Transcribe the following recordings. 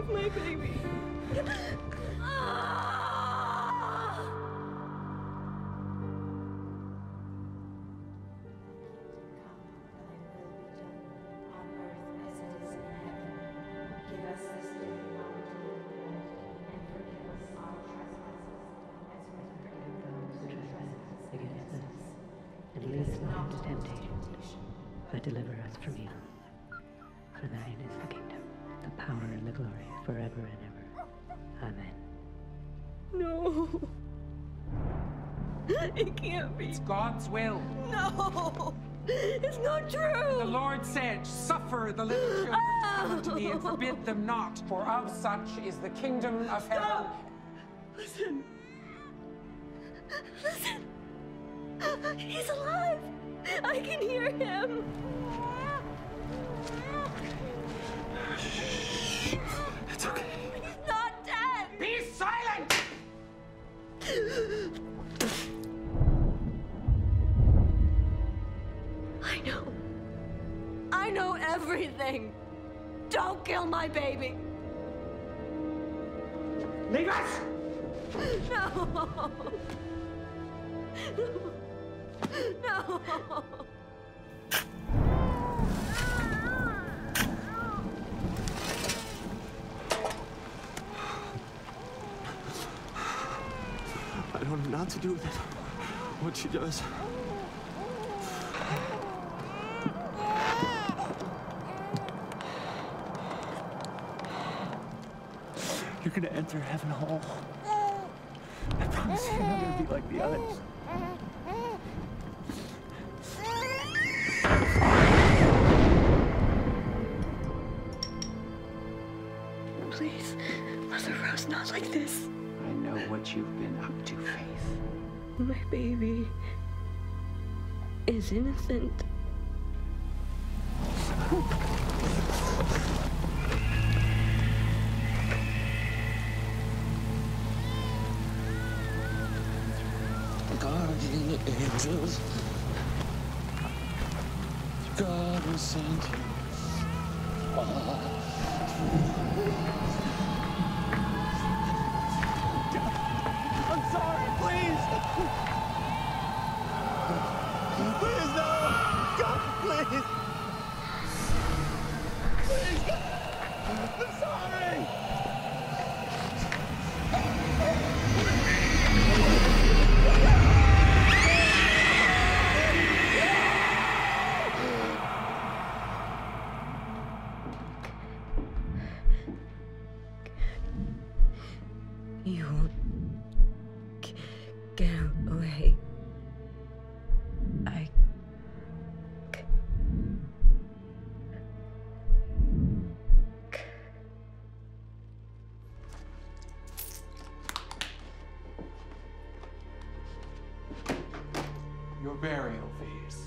Save my baby. And lead us not into temptation, but deliver us from evil. For thine is the kingdom, the power, and the glory, forever and ever. Amen. No. It can't be. It's God's will. No. It's not true. The Lord said, suffer the little children to come unto me and forbid them not, for of such is the kingdom of heaven. Listen. Listen. He's alive. I can hear him. It's okay. He's not dead. Be silent! I know everything. Don't kill my baby. Leave us! No. No. I don't know what to do with it. What she does. You're gonna enter heaven whole. I promise you're not gonna be like the others. Please, Mother Rose, not like this. I know what you've been up to, Faith. My baby is innocent. Guardian angels, God will send you. I'm sorry, please. Please, no. God, please. Please, God. I'm sorry. You won't get away. Your burial fees.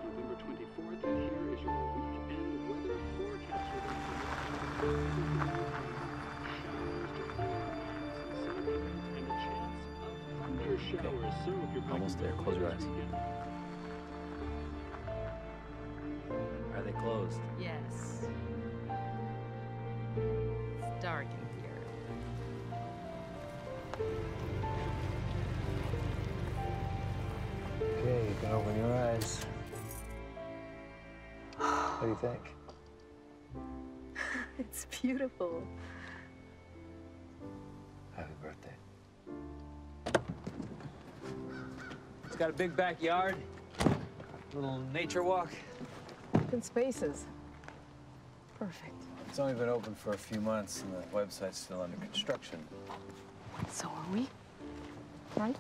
November 24th, and here is your weekend weather forecast. Showers to form, sun and a chance of thunder showers. So if you're Almost there. Close your eyes. Are they closed? Yes. It's dark in here. What do you think? It's beautiful. Happy birthday. It's got a big backyard, little nature walk. Open spaces. Perfect. It's only been open for a few months and the website's still under construction. So are we. Right?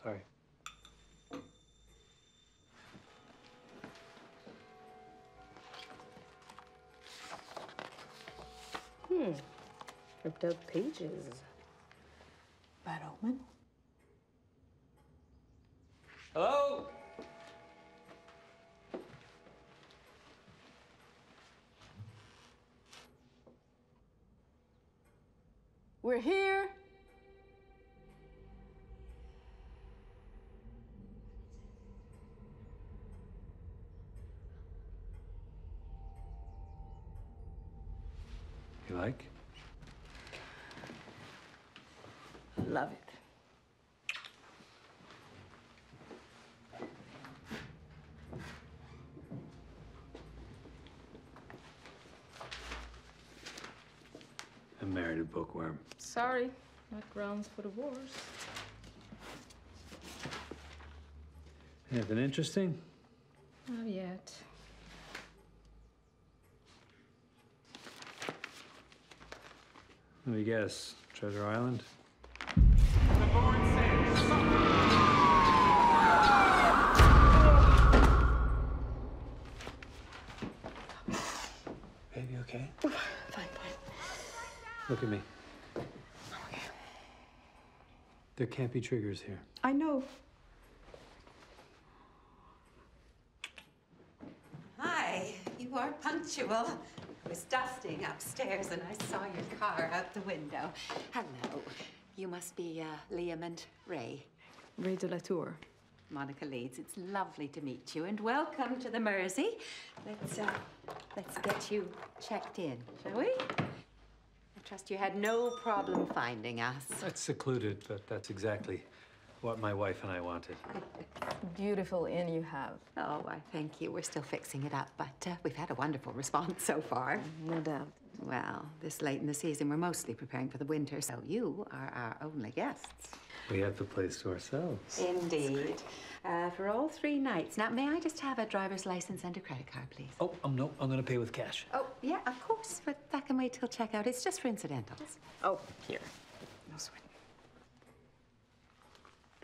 Sorry. Ripped up pages. Bad omen? Hello? We're here. You like? Love it. I married a bookworm. Sorry, not grounds for divorce. Anything interesting? Not yet. Let me guess. Treasure Island? The board says suffer. Baby, okay? Fine, fine. Look at me. There can't be triggers here. I know. Hi, you are punctual. I was dusting upstairs and I saw your car out the window. Hello. You must be Liam and Ray. Ray de la Tour. Monica Leeds, it's lovely to meet you and welcome to the Mersey. Let's get you checked in, shall we? I trust you had no problem finding us. That's secluded, but that's exactly what my wife and I wanted. Beautiful inn you have. Oh, I thank you. We're still fixing it up, but we've had a wonderful response so far. No doubt. Well, this late in the season, we're mostly preparing for the winter, so you are our only guests. We have the place to ourselves. Indeed. For all 3 nights. Now, may I just have a driver's license and a credit card, please? Oh, no, I'm gonna pay with cash. Oh, yeah, of course, but that can wait till checkout. It's just for incidentals. Oh, here. No sweat.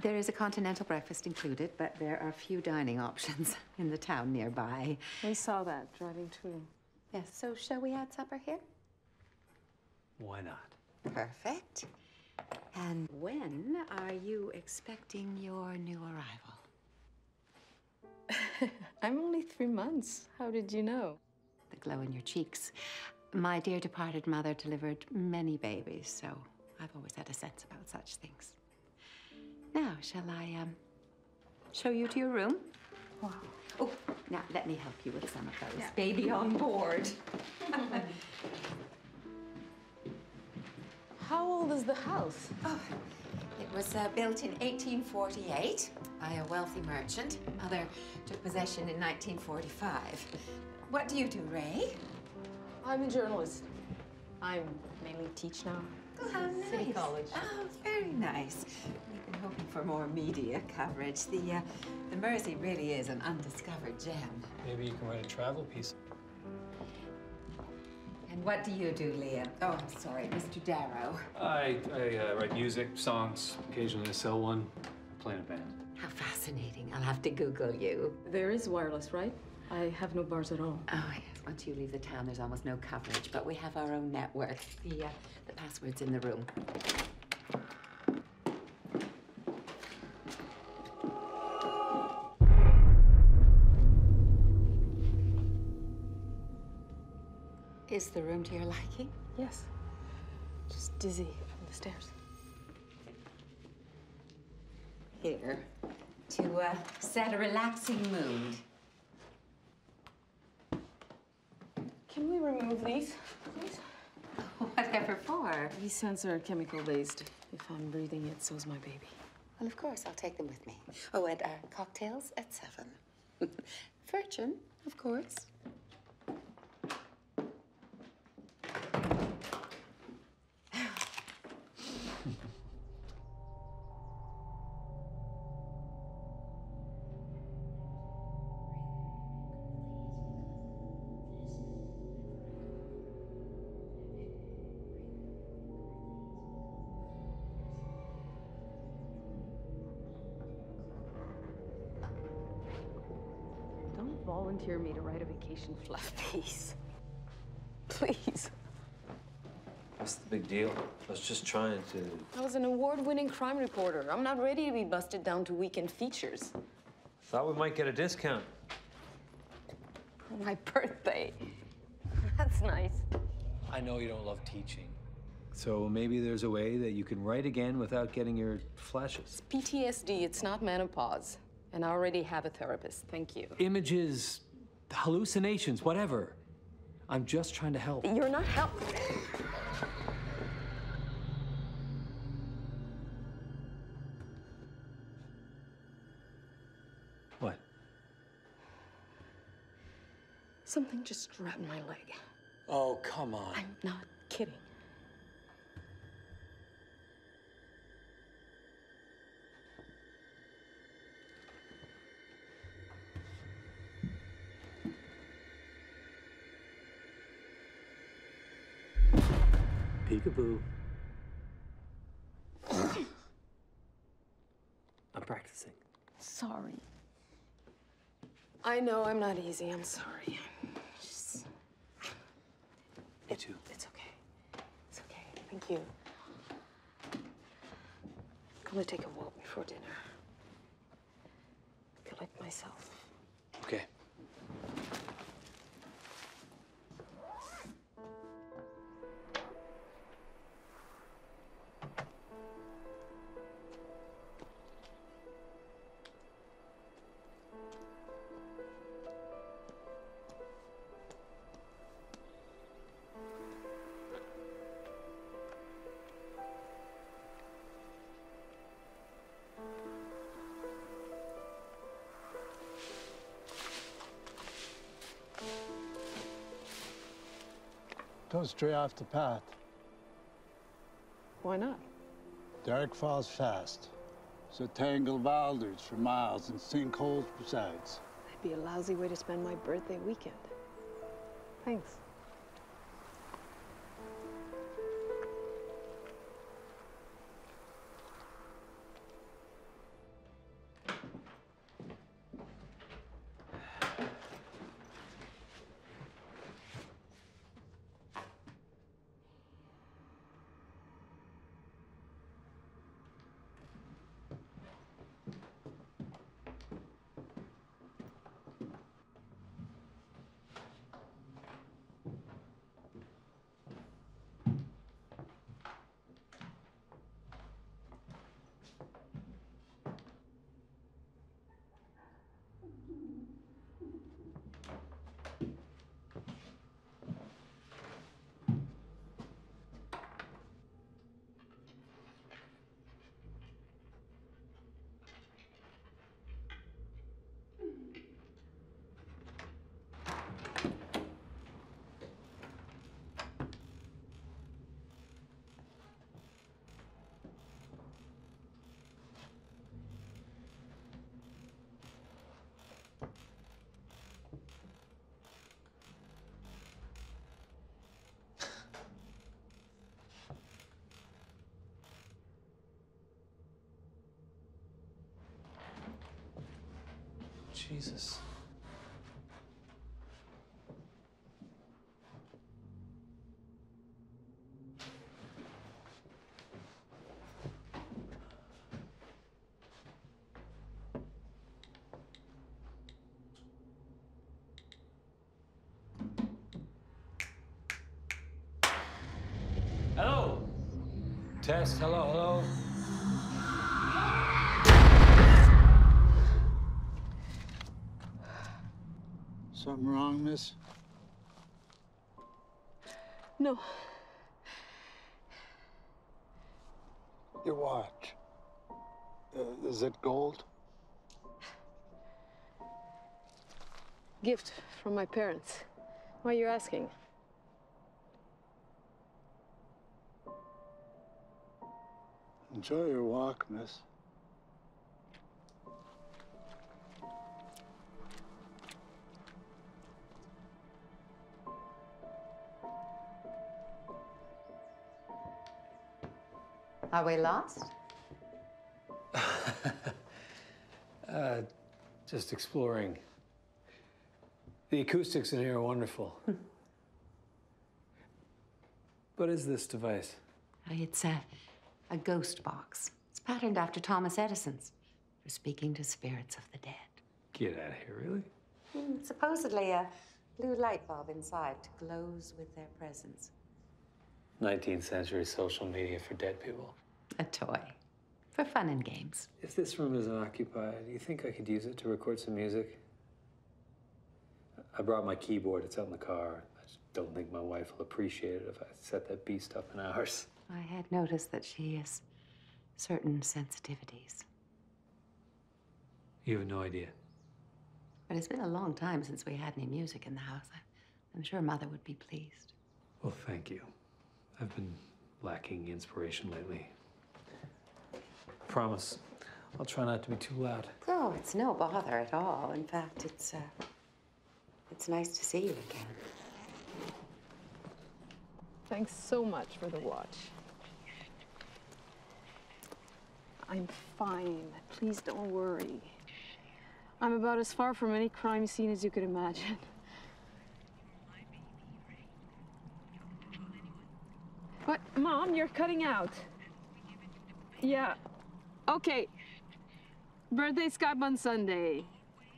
There is a continental breakfast included, but there are few dining options in the town nearby. We saw that driving through. Yes, so shall we add supper here? Why not? Perfect. And when are you expecting your new arrival? I'm only 3 months. How did you know? The glow in your cheeks. My dear departed mother delivered many babies, so I've always had a sense about such things. Now, shall I show you to your room? Wow. Oh, now let me help you with some of those. Baby on board. How old is the house? Oh, it was built in 1848 by a wealthy merchant. Mother took possession in 1945. What do you do, Ray? I'm a journalist. I'm mainly teach now. Oh, how nice. City College. Oh, very nice. We've been hoping for more media coverage. The Mersey really is an undiscovered gem. Maybe you can write a travel piece. And what do you do, Liam? Oh, I'm sorry, Mr. Darrow. I write music, songs. Occasionally I sell one. I play in a band. How fascinating. I'll have to Google you. There is wireless, right? I have no bars at all. Oh, yes. Once you leave the town, there's almost no coverage, but we have our own network. The password's in the room. Is the room to your liking? Yes. Just dizzy from the stairs. Here, to set a relaxing mood. Can we remove these, please? Whatever for. These scents are chemical-based. If I'm breathing it, so's my baby. Well, of course, I'll take them with me. Oh, and cocktails at 7. Virgin, of course. Don't volunteer me to write a vacation fluff piece. Please. What's the big deal? I was just trying to... I was an award-winning crime reporter. I'm not ready to be busted down to weekend features. Thought we might get a discount. My birthday. That's nice. I know you don't love teaching. So maybe there's a way that you can write again without getting your flashes. It's PTSD, it's not menopause. And I already have a therapist, thank you. Images, hallucinations, whatever. I'm just trying to help. You're not helping. What? Something just grabbed my leg. Oh, come on. I'm not kidding. Peekaboo. I'm practicing. Sorry. I know I'm not easy. I'm sorry. Just... Me too. It's okay. It's okay. Thank you. I'm gonna take a walk before dinner. Collect myself. Okay. Don't stray off the path. Why not? Dark falls fast. So tangle of alders for miles and sinkholes besides. It'd be a lousy way to spend my birthday weekend. Thanks. Jesus. Hello. Test. Hello. Hello. Something wrong, miss? No. Your watch. Is it gold? Gift from my parents. Why are you asking? Enjoy your walk, miss. Are we lost? Just exploring. The acoustics in here are wonderful. What is this device? It's a ghost box. It's patterned after Thomas Edison's for speaking to spirits of the dead. Get out of here, really? Supposedly a blue light bulb inside glows with their presence. 19th century social media for dead people. A toy. For fun and games. If this room isn't occupied, do you think I could use it to record some music? I brought my keyboard. It's out in the car. I just don't think my wife will appreciate it if I set that beast up in hours. I had noticed that she has certain sensitivities. You have no idea. But it's been a long time since we had any music in the house. I'm sure Mother would be pleased. Well, thank you. I've been lacking inspiration lately. Promise, I'll try not to be too loud. Oh, it's no bother at all. In fact, it's nice to see you again. Thanks so much for the watch. I'm fine. Please don't worry. I'm about as far from any crime scene as you could imagine. What? Mom, you're cutting out. Yeah. Okay. Birthday Skype on Sunday.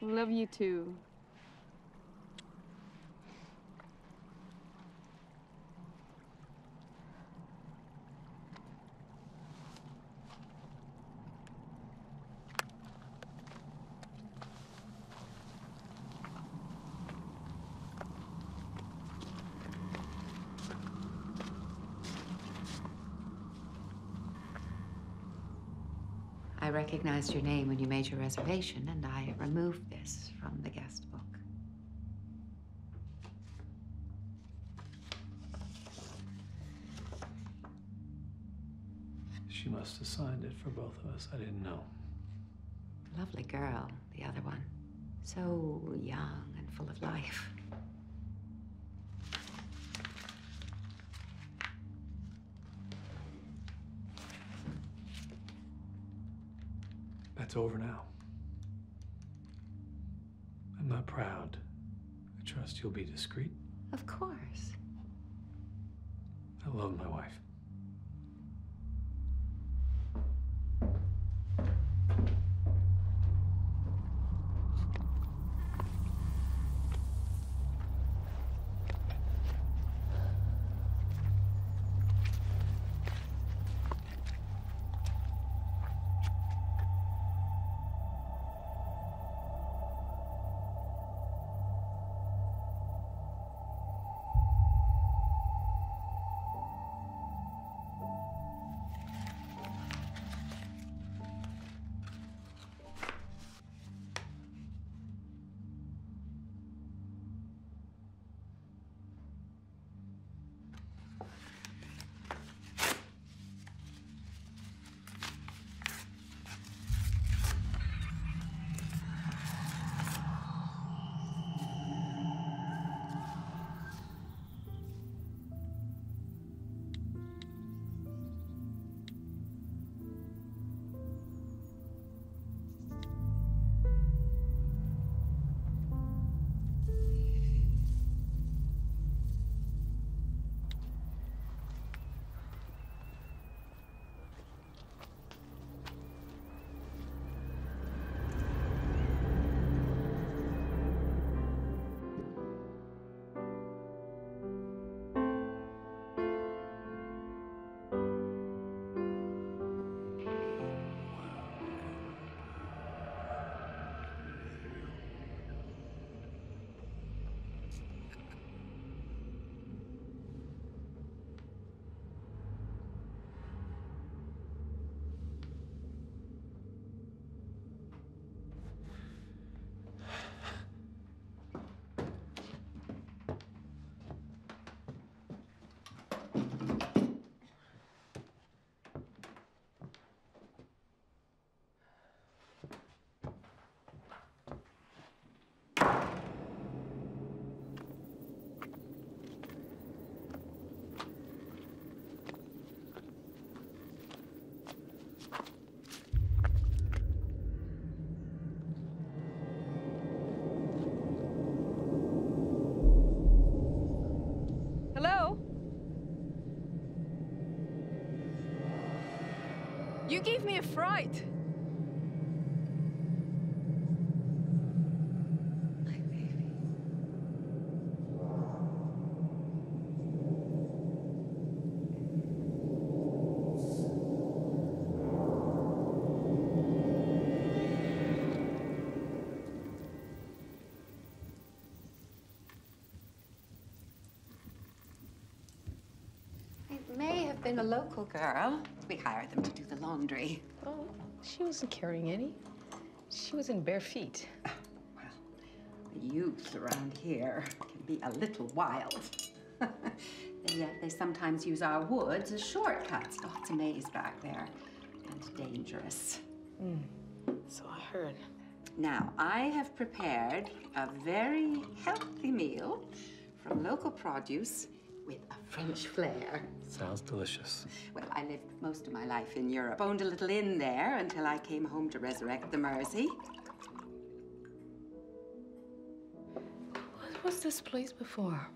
Love you too. I recognized your name when you made your reservation, and I removed this from the guest book. She must have signed it for both of us. I didn't know. Lovely girl, the other one. So young and full of life. That's over now. I'm not proud. I trust you'll be discreet. Of course. I love my wife. You gave me a fright. My baby. It may have been a local girl. We hired them to do the laundry. Oh, she wasn't carrying any. She was in bare feet. Well, the youth around here can be a little wild. And yet they sometimes use our woods as shortcuts. Lots of maze back there. And dangerous. So I heard. Now, I have prepared a very healthy meal from local produce with a French flair. Sounds delicious. Well, I lived most of my life in Europe. Owned a little inn there until I came home to resurrect the Mersey. What was this place before?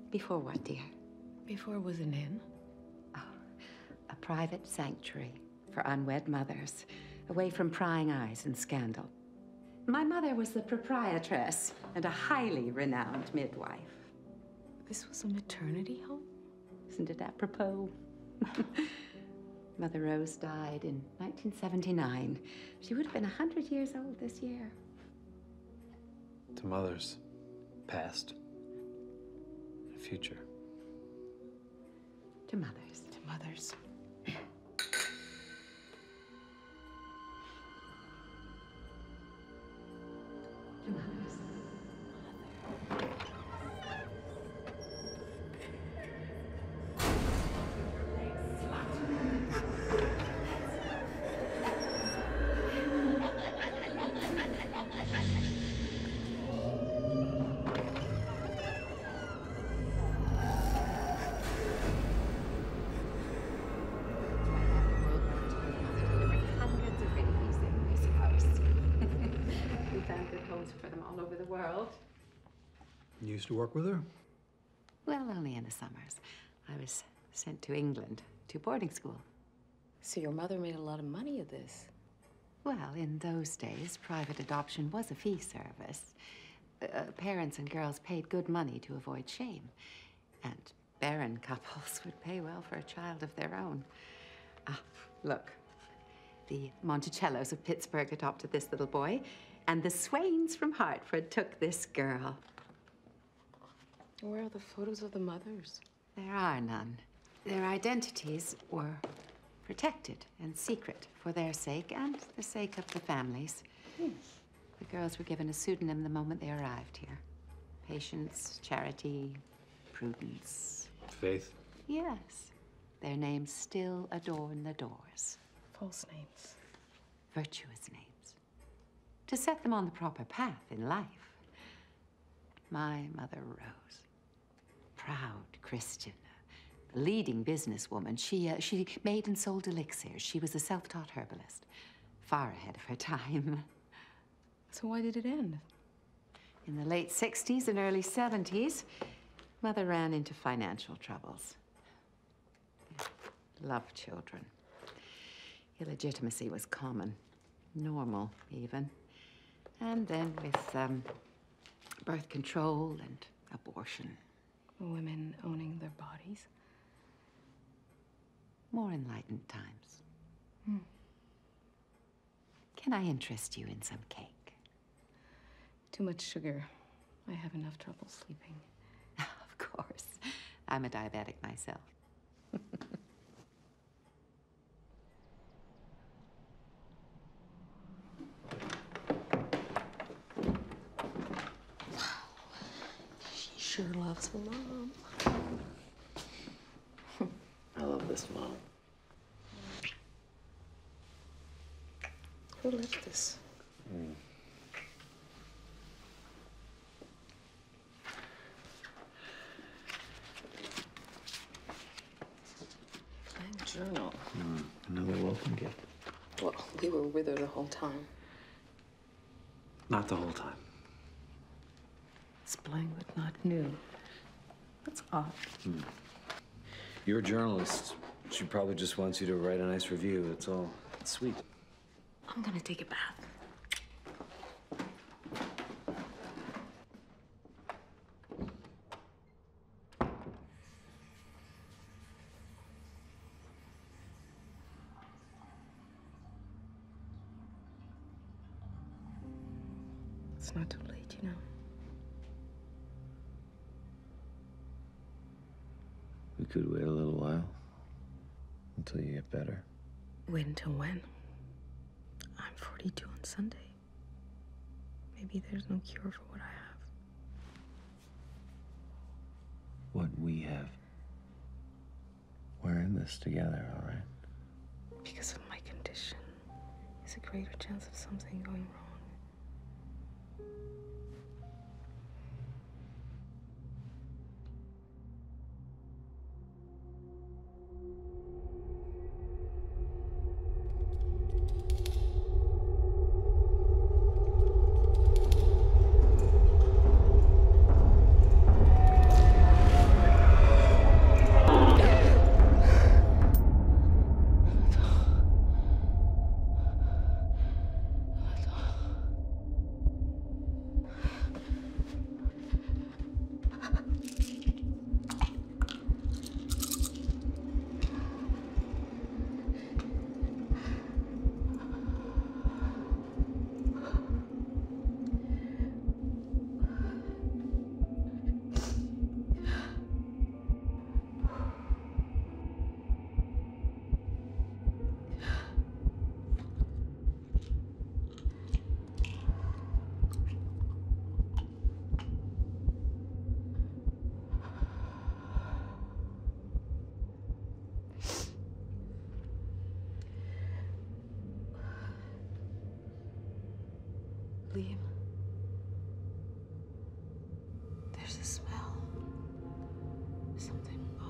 Before what, dear? Before it was an inn? Oh, a private sanctuary for unwed mothers, away from prying eyes and scandal. My mother was the proprietress and a highly renowned midwife. This was a maternity home? Isn't it apropos? Mother Rose died in 1979. She would have been 100 years old this year. To mothers, past, future. To mothers. To mothers. To mothers. For them all over the world. You used to work with her? Well, only in the summers. I was sent to England to boarding school. So your mother made a lot of money of this? Well, in those days, private adoption was a fee service. Parents and girls paid good money to avoid shame. And barren couples would pay well for a child of their own. Ah, look. The Monticellos of Pittsburgh adopted this little boy. And the Swains from Hartford took this girl. Where are the photos of the mothers? There are none. Their identities were protected and secret for their sake and the sake of the families. The girls were given a pseudonym the moment they arrived here. Patience, Charity, Prudence. Faith? Yes. Their names still adorn the doors. False names. Virtuous names. To set them on the proper path in life. My mother Rose, proud Christian, a leading businesswoman. She made and sold elixirs. She was a self-taught herbalist, far ahead of her time. So why did it end? In the late 60s and early 70s, Mother ran into financial troubles. Loved children. Illegitimacy was common, normal even. And then with birth control and abortion. Women owning their bodies? More enlightened times. Can I interest you in some cake? Too much sugar. I have enough trouble sleeping. Of course. I'm a diabetic myself. Sure loves her mom. I love this mom. Who left this? Blank journal. Another welcome gift. Well, we were with her the whole time. Not the whole time. It's blank but not new. That's odd. You're a journalist. She probably just wants you to write a nice review, that's all. Sweet. I'm gonna take a bath. It's not too late, you know. We could wait a little while until you get better. Wait until when? I'm 42 on Sunday. Maybe there's no cure for what I have. What we have. We're in this together, all right? Because of my condition, there's a greater chance of something going wrong. Liam, there's a smell. Something off.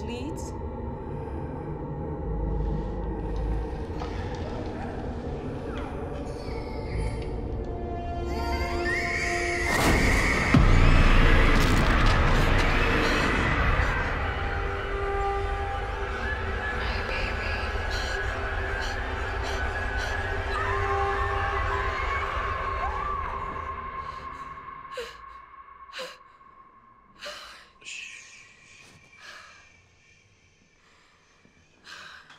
Leeds?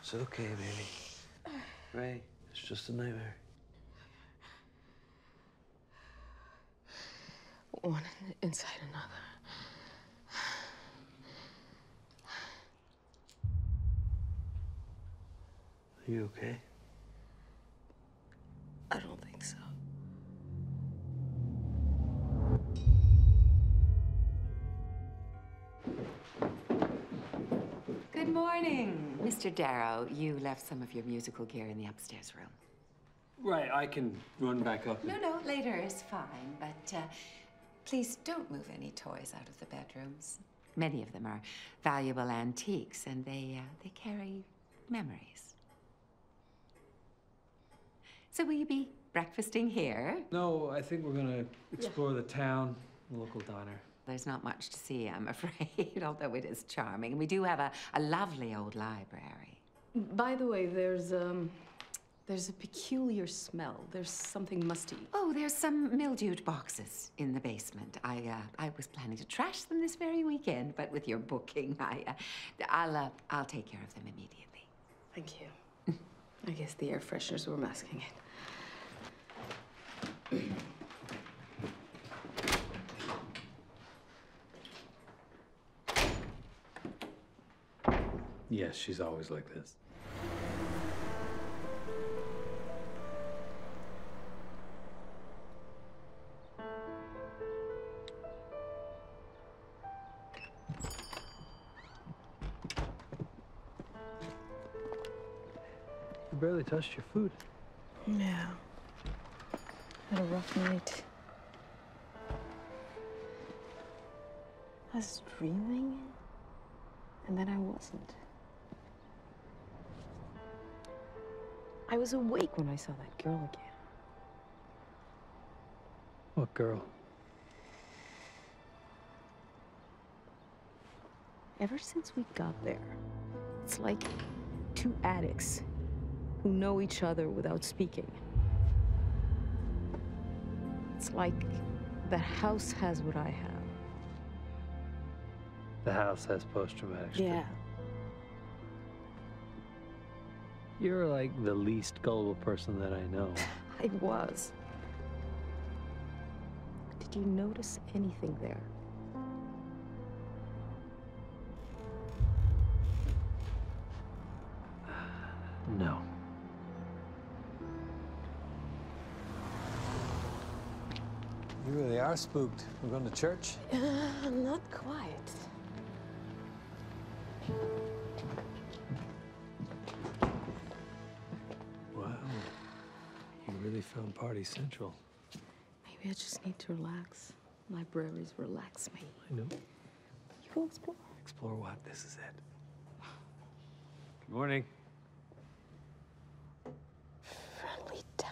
It's okay, baby. Ray, it's just a nightmare. One inside another. Are you okay? I don't think so. Good morning. Mr. Darrow, you left some of your musical gear in the upstairs room. Right, I can run back up. No, later is fine, but please don't move any toys out of the bedrooms. Many of them are valuable antiques, and they carry memories. So will you be breakfasting here? No, I think we're gonna explore the town, the local diner. There's not much to see, I'm afraid, although it is charming. We do have a lovely old library. By the way, there's a peculiar smell. There's something musty. Oh, there's some mildewed boxes in the basement. I was planning to trash them this very weekend, but with your booking, I'll take care of them immediately. Thank you. I guess the air fresheners were masking it. Yes, she's always like this. You barely touched your food. Yeah. Had a rough night. I was dreaming, and then I wasn't. I was awake when I saw that girl again. What girl? Ever since we got there, it's like two addicts who know each other without speaking. It's like the house has what I have. The house has post-traumatic stress. Yeah. You're like the least gullible person that I know. I was. Did you notice anything there? No. You really are spooked. We're going to church? Not quite. Wow. You really found Party Central. Maybe I just need to relax. Libraries relax me. I know. You go explore. Explore what? This is it. Good morning. Friendly town.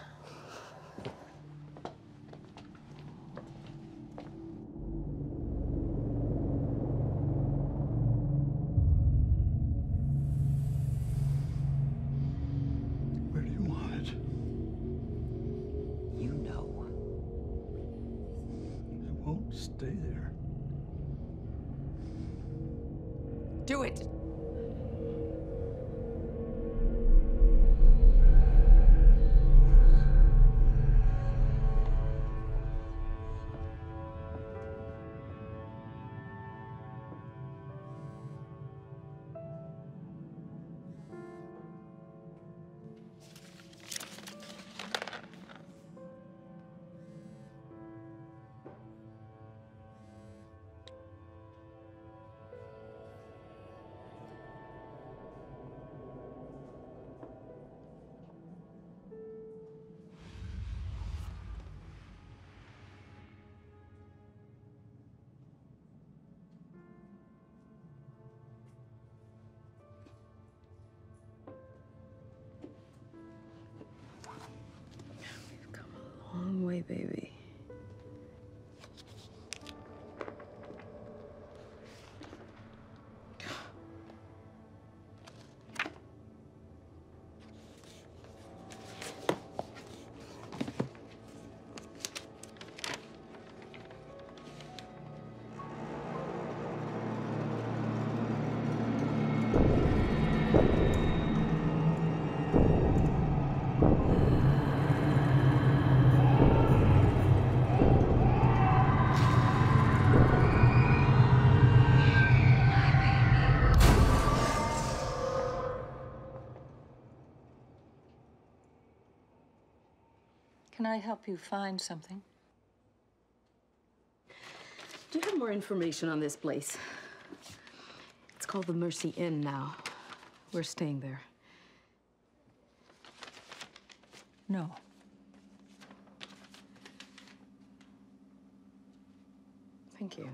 Where do you want it? You know. It won't stay there. Do it! Long way, baby. Can I help you find something? Do you have more information on this place? It's called the Mercy Inn now. We're staying there. No. Thank you.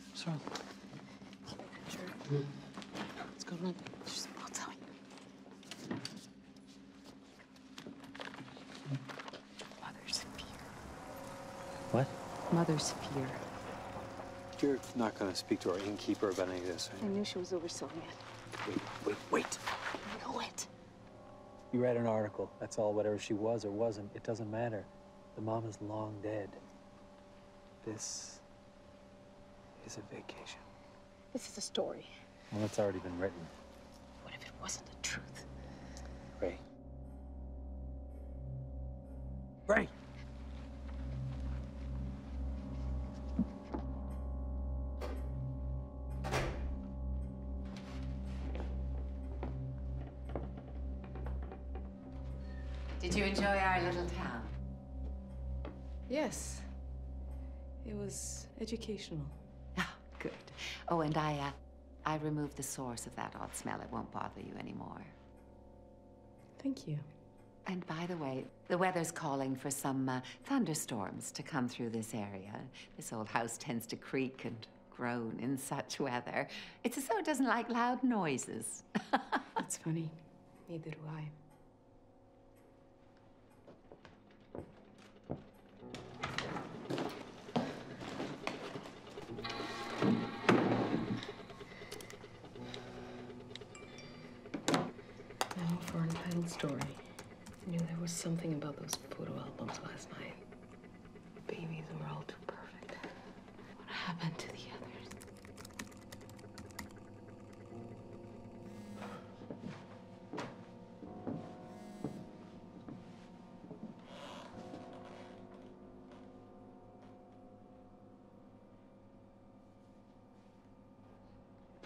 What's wrong? Sure. What's going on? I'll tell you. Mother's fear. What? Mother's fear. You're not going to speak to our innkeeper about any of this, I knew she was overselling it. Wait. I know it. You read an article. That's all. Whatever she was or wasn't, it doesn't matter. The mom is long dead. This is a vacation. This is a story. Well, it's already been written. What if it wasn't the truth? Ray. Ray! Did you enjoy our little town? Yes. It was educational. Oh, good. Oh, and I removed the source of that odd smell. It won't bother you anymore. Thank you. And by the way, the weather's calling for some thunderstorms to come through this area. This old house tends to creak and groan in such weather. It's as though it doesn't like loud noises. That's funny. Neither do I. Now for an untitled story. I knew there was something about those photo albums last night. Babies were all too perfect. What happened to the others?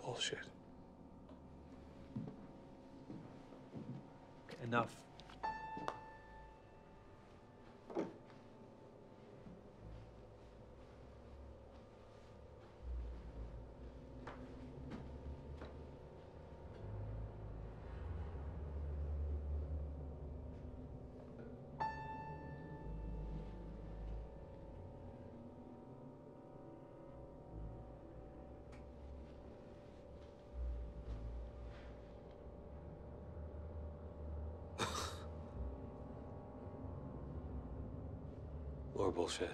Bullshit. Enough. More bullshit.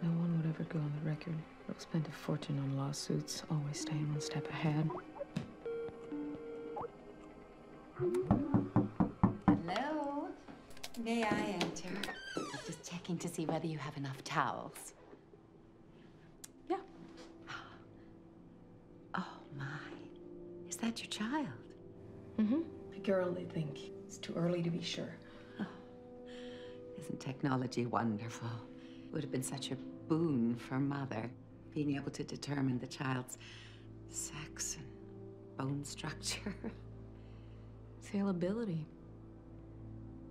No one would ever go on the record. They'll spend a fortune on lawsuits, always staying one step ahead. Hello? May I enter? I'm just checking to see whether you have enough towels. Yeah. Oh, my. Is that your child? Mm-hmm. A girl, they think. It's too early to be sure. Oh, isn't technology wonderful? It would have been such a boon for Mother, being able to determine the child's sex and bone structure. Salability.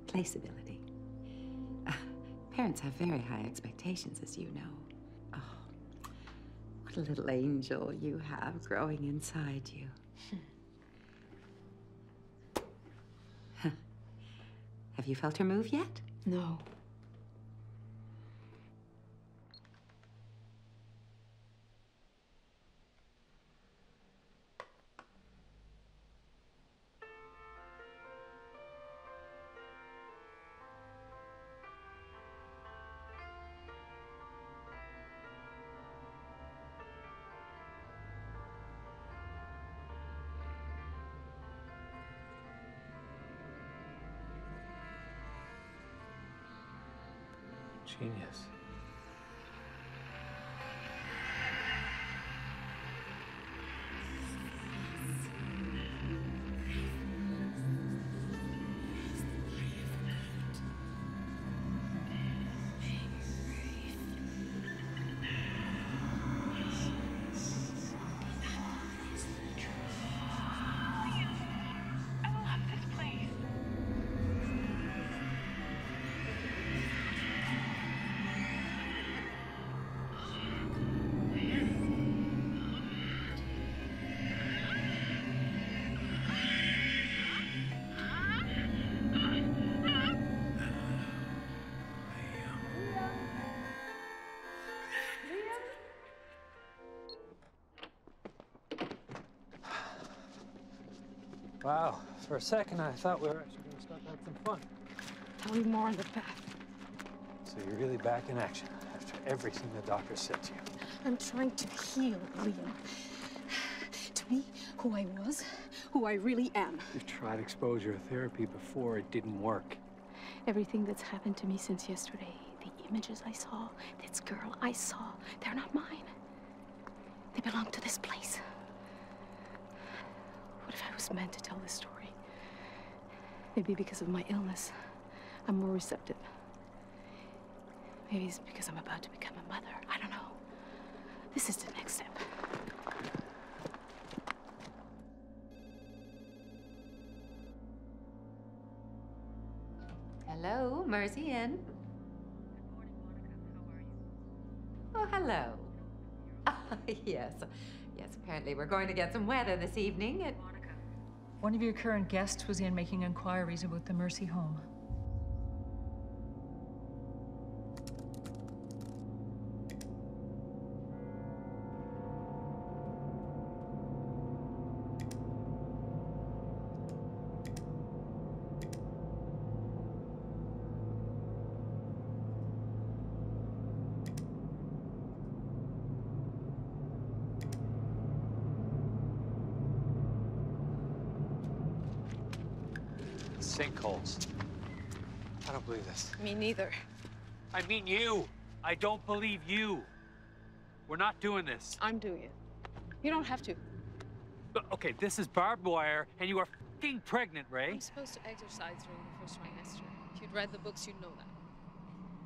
Placeability. Parents have very high expectations, as you know. Oh, what a little angel you have growing inside you. Have you felt her move yet? No. Genius. Wow, for a second I thought we were actually going to start having some fun. Tell me more on the path. So you're really back in action after everything the doctor said to you. I'm trying to heal, Liam. To be who I was, who I really am. You've tried exposure therapy before, it didn't work. Everything that's happened to me since yesterday, the images I saw, this girl I saw, they're not mine. They belong to this place. What if I was meant to tell this story? Maybe because of my illness, I'm more receptive. Maybe it's because I'm about to become a mother. I don't know. This is the next step. Hello, Mersey Inn. Oh, hello. Yes. Yes, apparently we're going to get some weather this evening. One of your current guests was in making inquiries about the Mercy home. Sinkholes. I don't believe this. Me neither. I mean you. I don't believe you. We're not doing this. I'm doing it. You don't have to. But, okay, this is barbed wire, and you are f***ing pregnant, Ray. I'm supposed to exercise during the first trimester. If you'd read the books, you'd know that.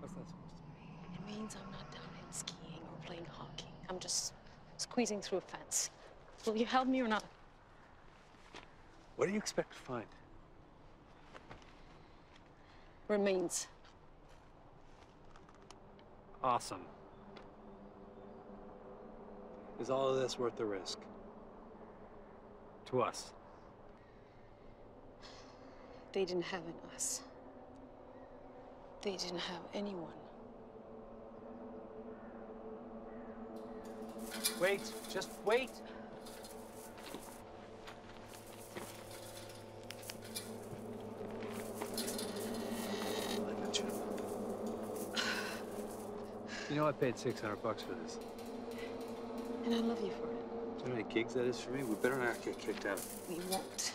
What's that supposed to mean? It means I'm not downhill skiing or playing hockey. I'm just squeezing through a fence. Will you help me or not? What do you expect to find? Remains. Awesome. Is all of this worth the risk? To us. They didn't have an us. They didn't have anyone. Wait, just wait. You know I paid $600 for this. And I love you for it. Do you know how many gigs that is for me? We better not get kicked out. We won't.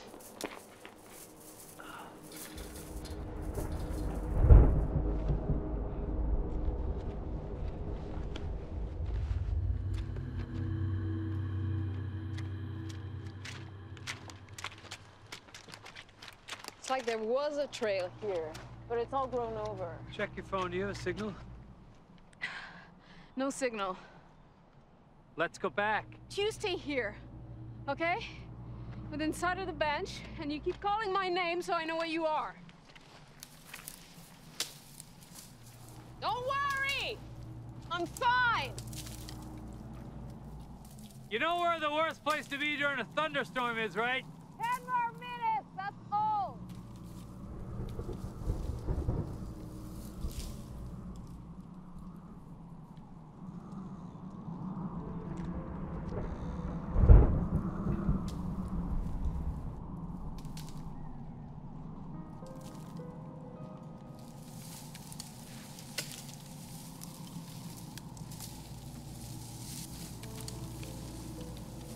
It's like there was a trail here, but it's all grown over. Check your phone. Do you have a signal? No signal. Let's go back. You stay here, okay? Within sight of the bench, and you keep calling my name so I know where you are. Don't worry! I'm fine! You know where the worst place to be during a thunderstorm is, right? 10 more minutes, that's all!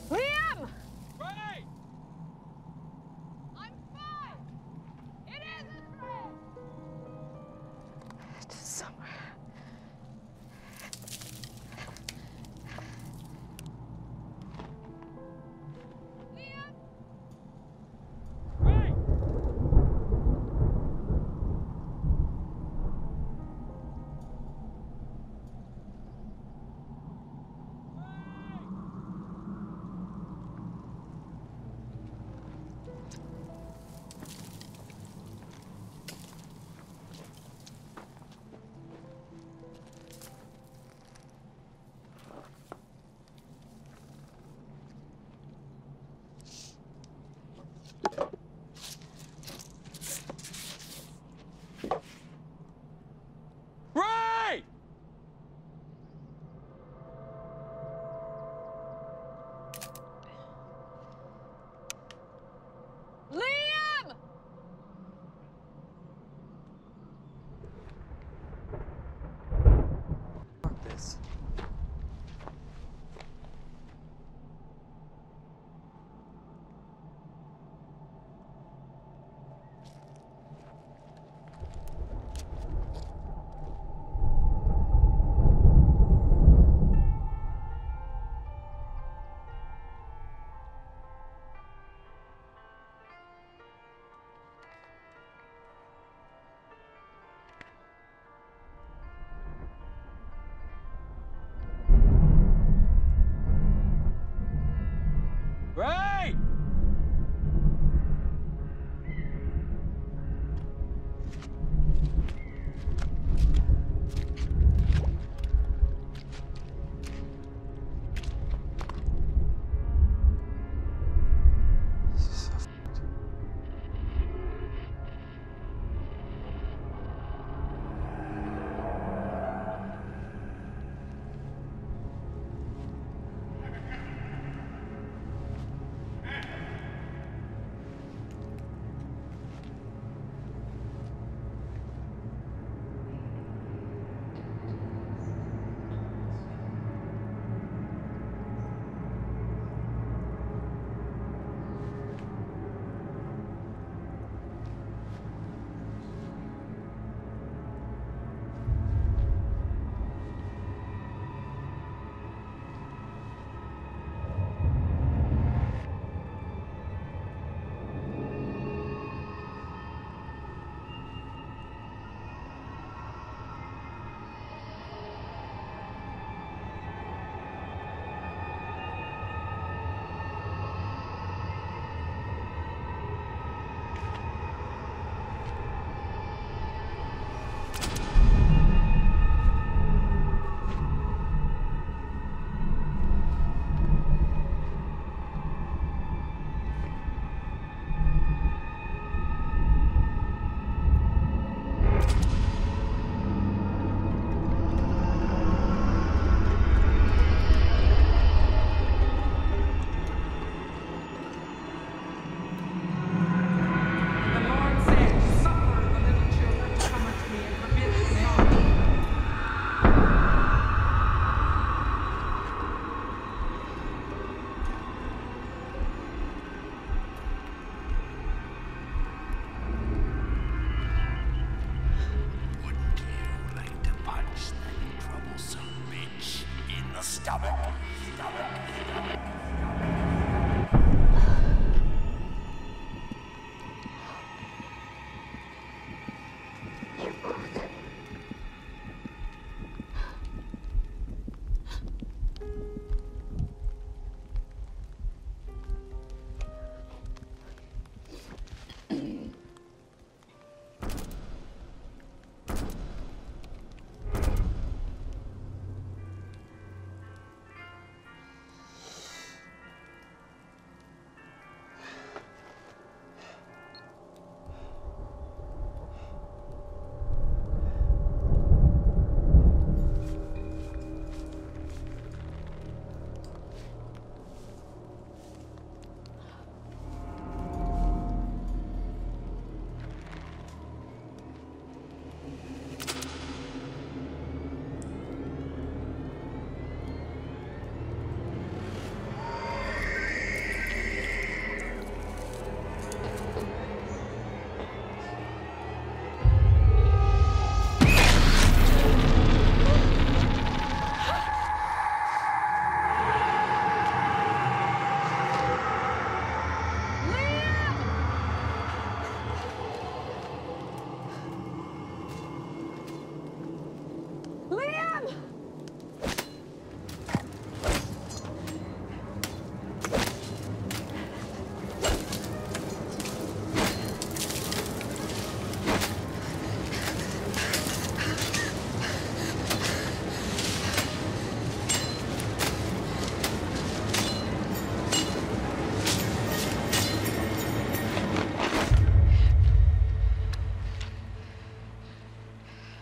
Liam! Ray!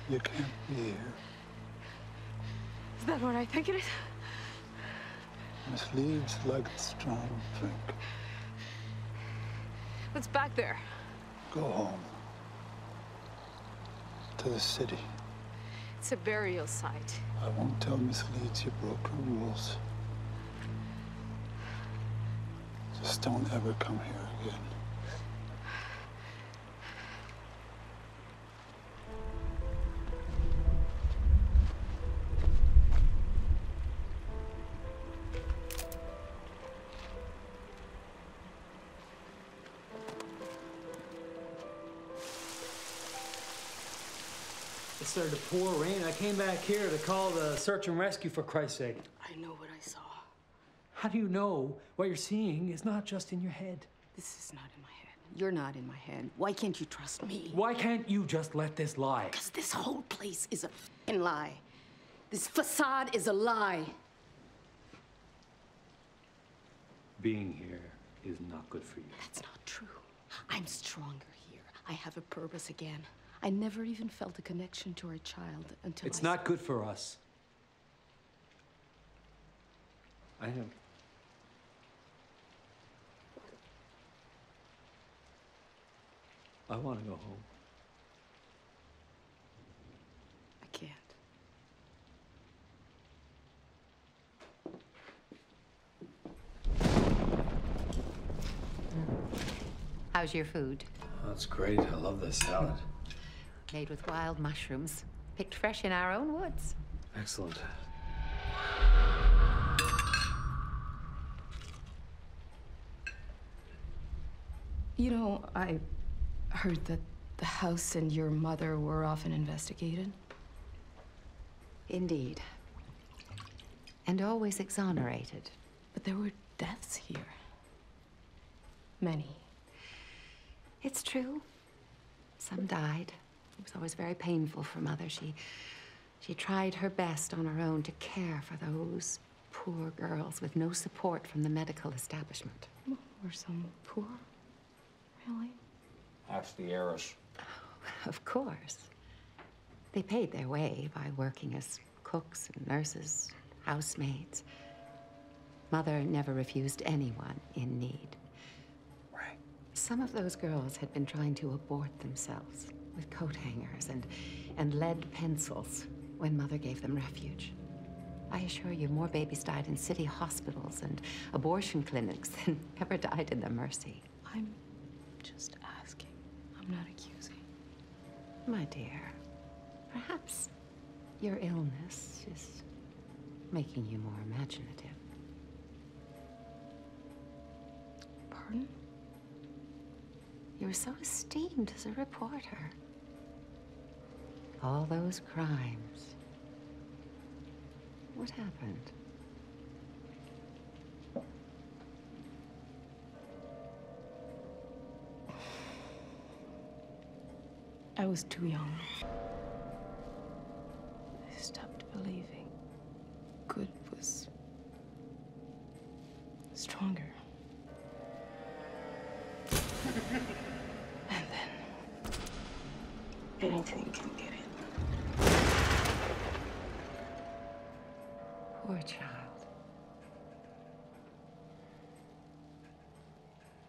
You can't be here. Is that what I think it is? Miss Leeds liked strong drink. What's back there? Go home. To the city. It's a burial site. I won't tell Miss Leeds you broke her rules. Just don't ever come here again. It started to pour rain. I came back here to call the search and rescue, for Christ's sake. I know what I saw. How do you know what you're seeing is not just in your head? This is not in my head. You're not in my head. Why can't you trust me? Why can't you just let this lie? Because this whole place is a f***ing lie. This facade is a lie. Being here is not good for you. That's not true. I'm stronger here. I have a purpose again. I never even felt a connection to our child until It's not good for us. I know. I want to go home. I can't. How's your food? That's great. I love this salad. Made with wild mushrooms, picked fresh in our own woods. Excellent. You know, I heard that the house and your mother were often investigated. Indeed. And always exonerated. But there were deaths here. Many. It's true. Some died. It was always very painful for Mother. She tried her best on her own to care for those poor girls with no support from the medical establishment. Well, were some poor? Really? Ask the heiress. Of course. They paid their way by working as cooks and nurses, housemaids. Mother never refused anyone in need. Right. Some of those girls had been trying to abort themselves with coat hangers and lead pencils when Mother gave them refuge. I assure you, more babies died in city hospitals and abortion clinics than ever died in the Mercy. I'm just asking. I'm not accusing. My dear, perhaps your illness is making you more imaginative. Pardon? You were so esteemed as a reporter. All those crimes. What happened? I was too young. I stopped believing good was stronger. And then anything can get it. Poor child.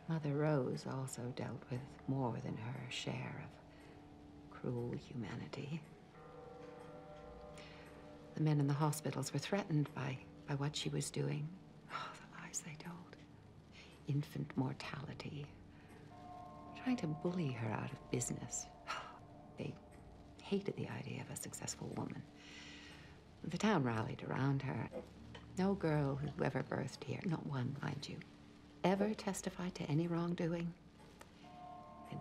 Mother Rose also dealt with more than her share of cruel humanity. The men in the hospitals were threatened by what she was doing. Oh, the lies they told. Infant mortality. Trying to bully her out of business. They hated the idea of a successful woman. The town rallied around her. No girl who ever birthed here, not one, mind you, ever testified to any wrongdoing. It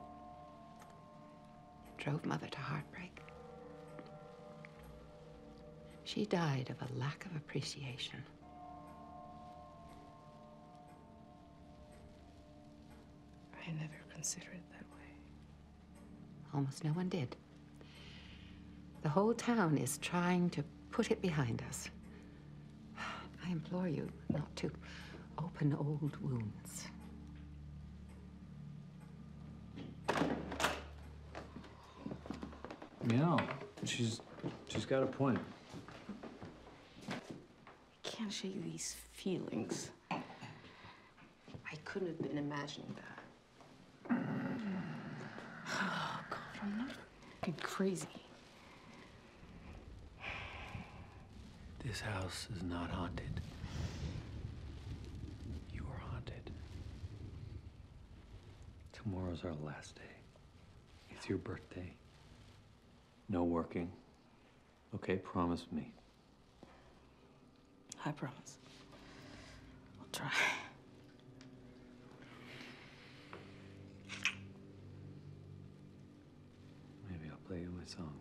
drove Mother to heartbreak. She died of a lack of appreciation. I never considered it that way. Almost no one did. The whole town is trying to put it behind us. I implore you not to open old wounds. Yeah, she's got a point. I can't shake these feelings. I couldn't have been imagining that. Oh, God, I'm not fucking crazy. This house is not haunted. You are haunted. Tomorrow's our last day. It's your birthday. No working. Okay, promise me. I promise. I'll try. Maybe I'll play you my song.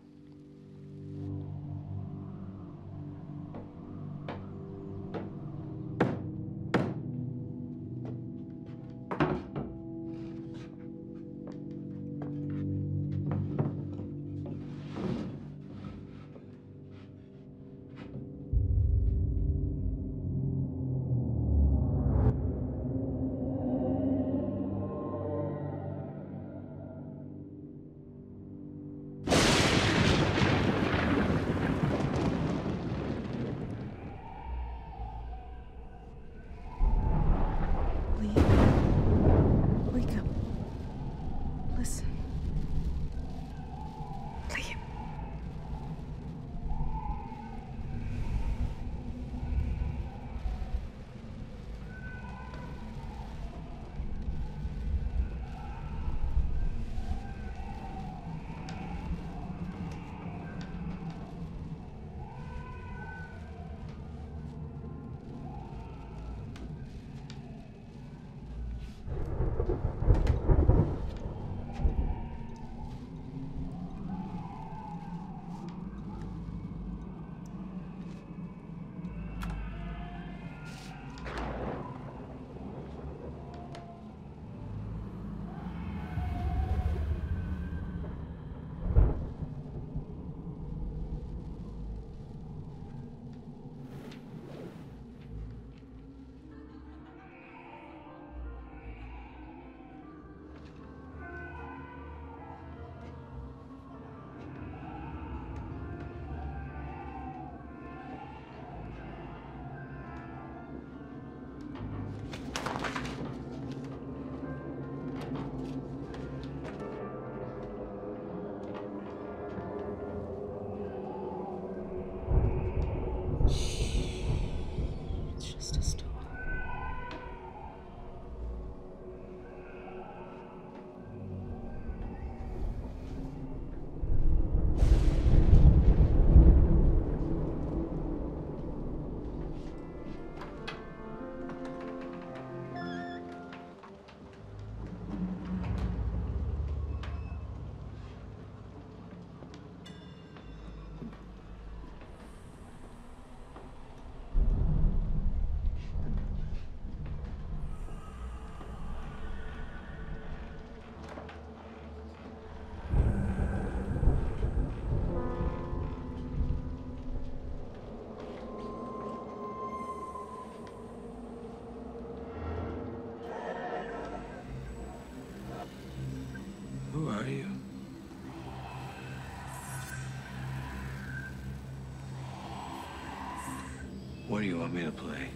want me to play?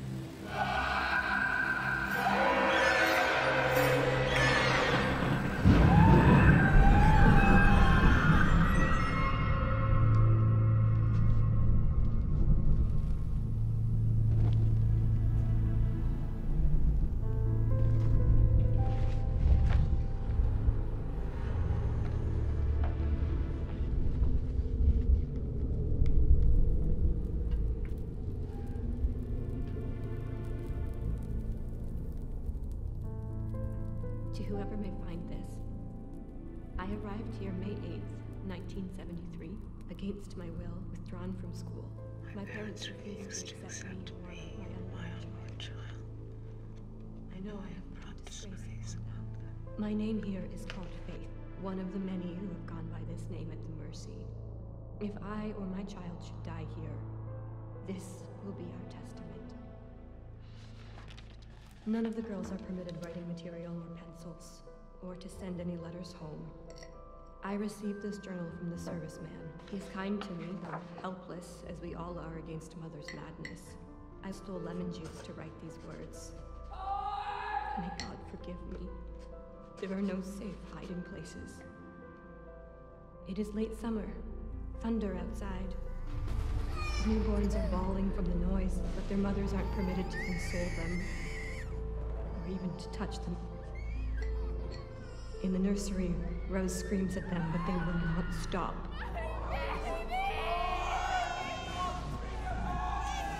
To whoever may find this, I arrived here May 8th, 1973, against my will, withdrawn from school. My parents refused to accept me or my unborn child. I know I have brought disgrace upon them. My name here is called Faith, one of the many who have gone by this name at the Mercy. If I or my child should die here, this will be our testament. None of the girls are permitted writing material or pencils, or to send any letters home. I received this journal from the serviceman. He's kind to me, though helpless, as we all are against Mother's madness. I stole lemon juice to write these words. May God forgive me. There are no safe hiding places. It is late summer, thunder outside. Newborns are bawling from the noise, but their mothers aren't permitted to console them, or even to touch them. In the nursery, Rose screams at them, but they will not stop.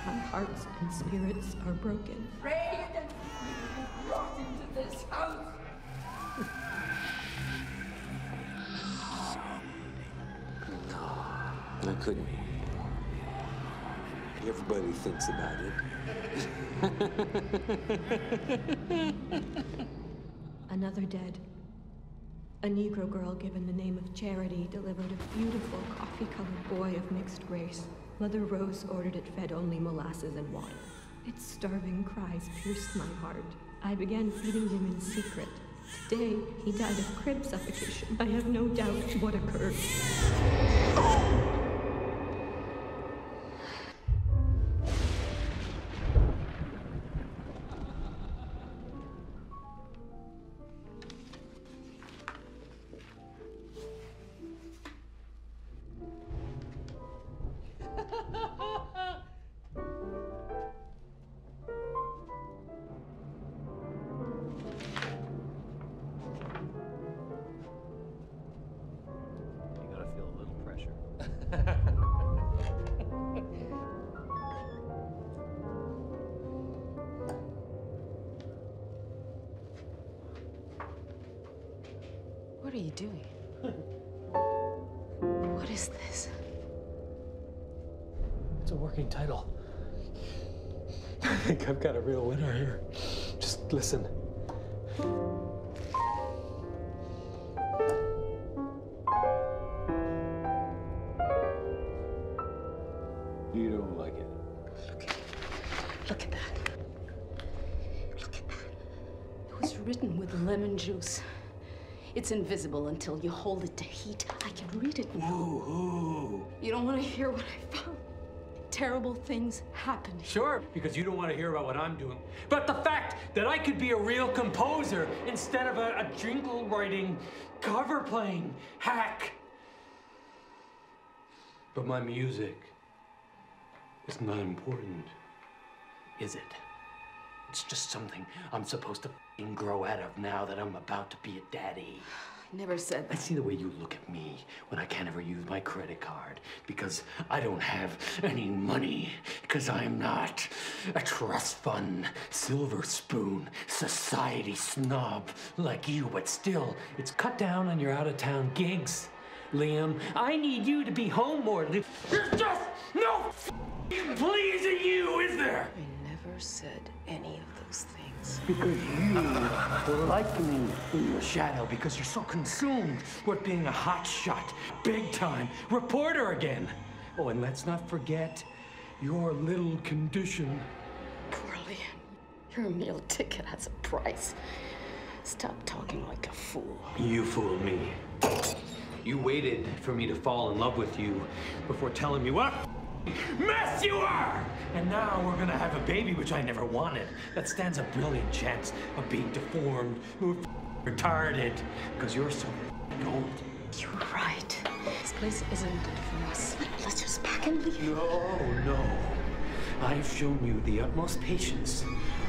My hearts and spirits are broken. Pray that we brought into this house. I couldn't. Everybody thinks about it. Another dead. A Negro girl given the name of Charity delivered a beautiful coffee-colored boy of mixed race. Mother Rose ordered it fed only molasses and water. Its starving cries pierced my heart. I began feeding him in secret. Today, he died of crib suffocation. I have no doubt what occurred. What are you doing? What is this? It's a working title. I think I've got a real winner here. Just listen. You don't like it. Look at that. Look at that. It was written with lemon juice. It's invisible until you hold it to heat. I can read it now. Ooh. You don't want to hear what I found. Terrible things happen. Sure, because you don't want to hear about what I'm doing. But the fact that I could be a real composer instead of a jingle writing, cover playing hack. But my music is not important, is it? It's just something I'm supposed to f***ing grow out of now that I'm about to be a daddy. I never said that. I see the way you look at me when I can't ever use my credit card because I don't have any money, because I'm not a trust fund, silver spoon, society snob like you, but still, it's cut down on your out-of-town gigs. Liam, I need you to be home more. There's just no pleasing you, is there? I never said any of those things. Because you like me in your shadow, because you're so consumed with being a hotshot, big-time reporter again. Oh, and let's not forget your little condition. Poor Liam. Your meal ticket has a price. Stop talking like a fool. You fooled me. You waited for me to fall in love with you before telling me what? mess you are! And now we're gonna have a baby, which I never wanted. That stands a brilliant chance of being deformed, retarded, because you're so old. You're right. This place isn't good for us. Let's just pack and leave. No. I've shown you the utmost patience,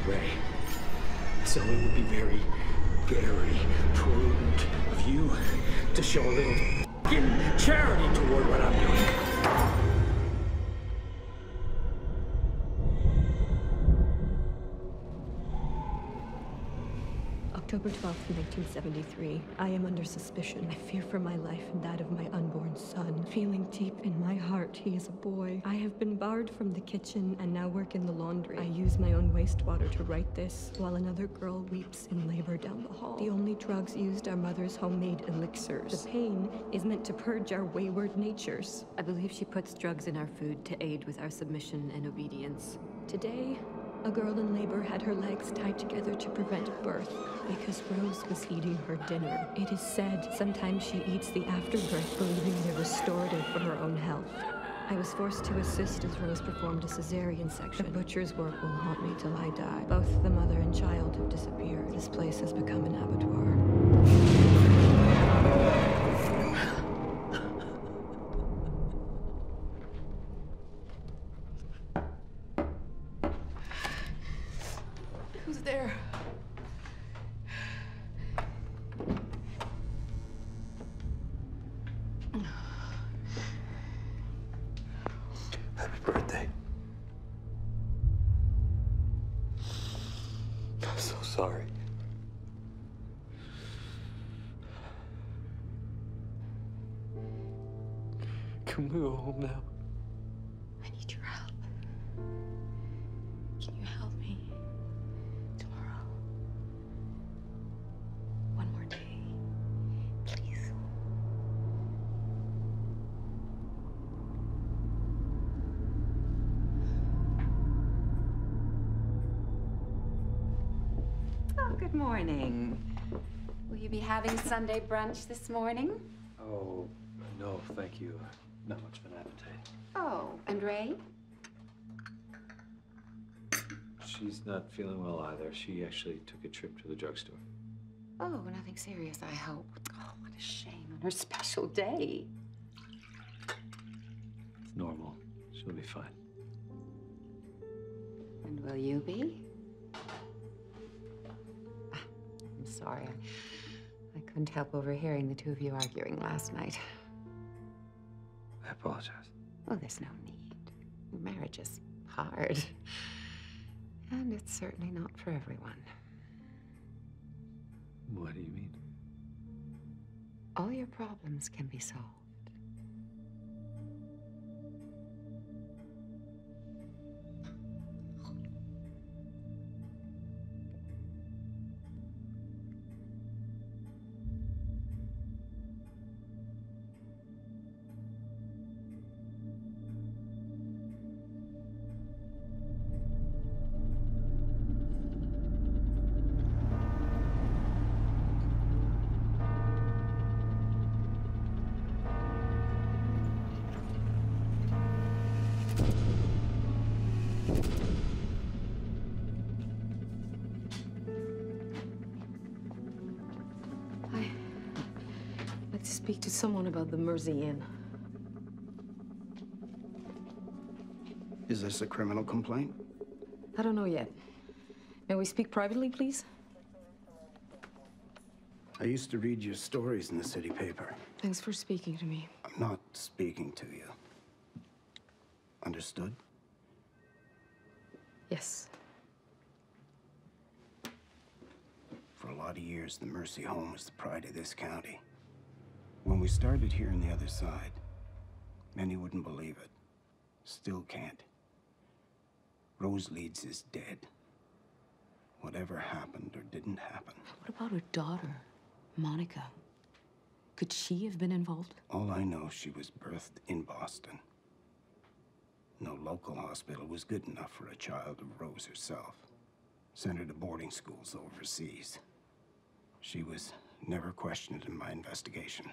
Ray. So it would be very, very prudent of you to show a little f***ing charity toward what I'm doing. October 12th, 1973. I am under suspicion. I fear for my life and that of my unborn son. Feeling deep in my heart, he is a boy. I have been barred from the kitchen and now work in the laundry. I use my own wastewater to write this, while another girl weeps in labor down the hall. The only drugs used are mother's homemade elixirs. The pain is meant to purge our wayward natures. I believe she puts drugs in our food to aid with our submission and obedience. Today, a girl in labor had her legs tied together to prevent birth because Rose was eating her dinner. It is said sometimes she eats the afterbirth, believing they're restorative for her own health. I was forced to assist as Rose performed a cesarean section. The butcher's work will haunt me till I die. Both the mother and child have disappeared. This place has become an abattoir. Who's there? Happy birthday. I'm so sorry. Can we go home now? I need your help. Can you help me tomorrow? One more day, please. Oh, good morning. Will you be having Sunday brunch this morning? Oh, no, thank you. Not much of an appetite. Oh, and Ray? She's not feeling well either. She actually took a trip to the drugstore. Oh, nothing serious, I hope. Oh, what a shame on her special day. It's normal. She'll be fine. And will you be? I'm sorry. I couldn't help overhearing the two of you arguing last night. I apologize. Oh, there's no need. Marriage is hard. And it's certainly not for everyone. What do you mean? All your problems can be solved. Speak to someone about the Mersey Inn. Is this a criminal complaint? I don't know yet. May we speak privately, please? I used to read your stories in the city paper. Thanks for speaking to me. I'm not speaking to you. Understood? Yes. For a lot of years, the Mercy home was the pride of this county. When we started here on the other side, many wouldn't believe it. Still can't. Rose Leeds is dead. Whatever happened or didn't happen. What about her daughter, Monica? Could she have been involved? All I know, she was birthed in Boston. No local hospital was good enough for a child of Rose herself. Sent her to boarding schools overseas. She was never questioned in my investigation.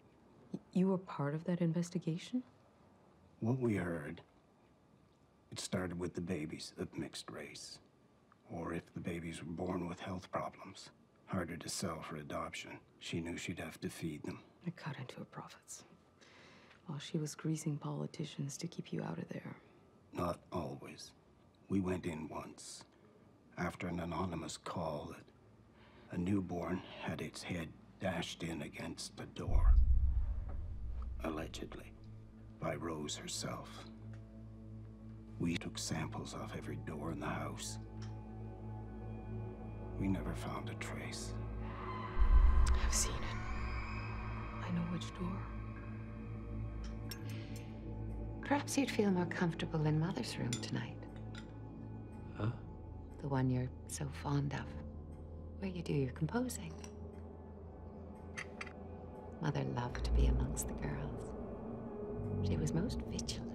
You were part of that investigation? What we heard It started with the babies of mixed race. Or if the babies were born with health problems, harder to sell for adoption, she knew she'd have to feed them. It cut into her profits. While she was greasing politicians to keep you out of there. Not always. We went in once, after an anonymous call that a newborn had its head dashed in against the door. Allegedly, by Rose herself. We took samples off every door in the house. We never found a trace. I've seen it. I know which door. Perhaps you'd feel more comfortable in Mother's room tonight. Huh? The one you're so fond of, where you do your composing. Mother loved to be amongst the girls. She was most vigilant.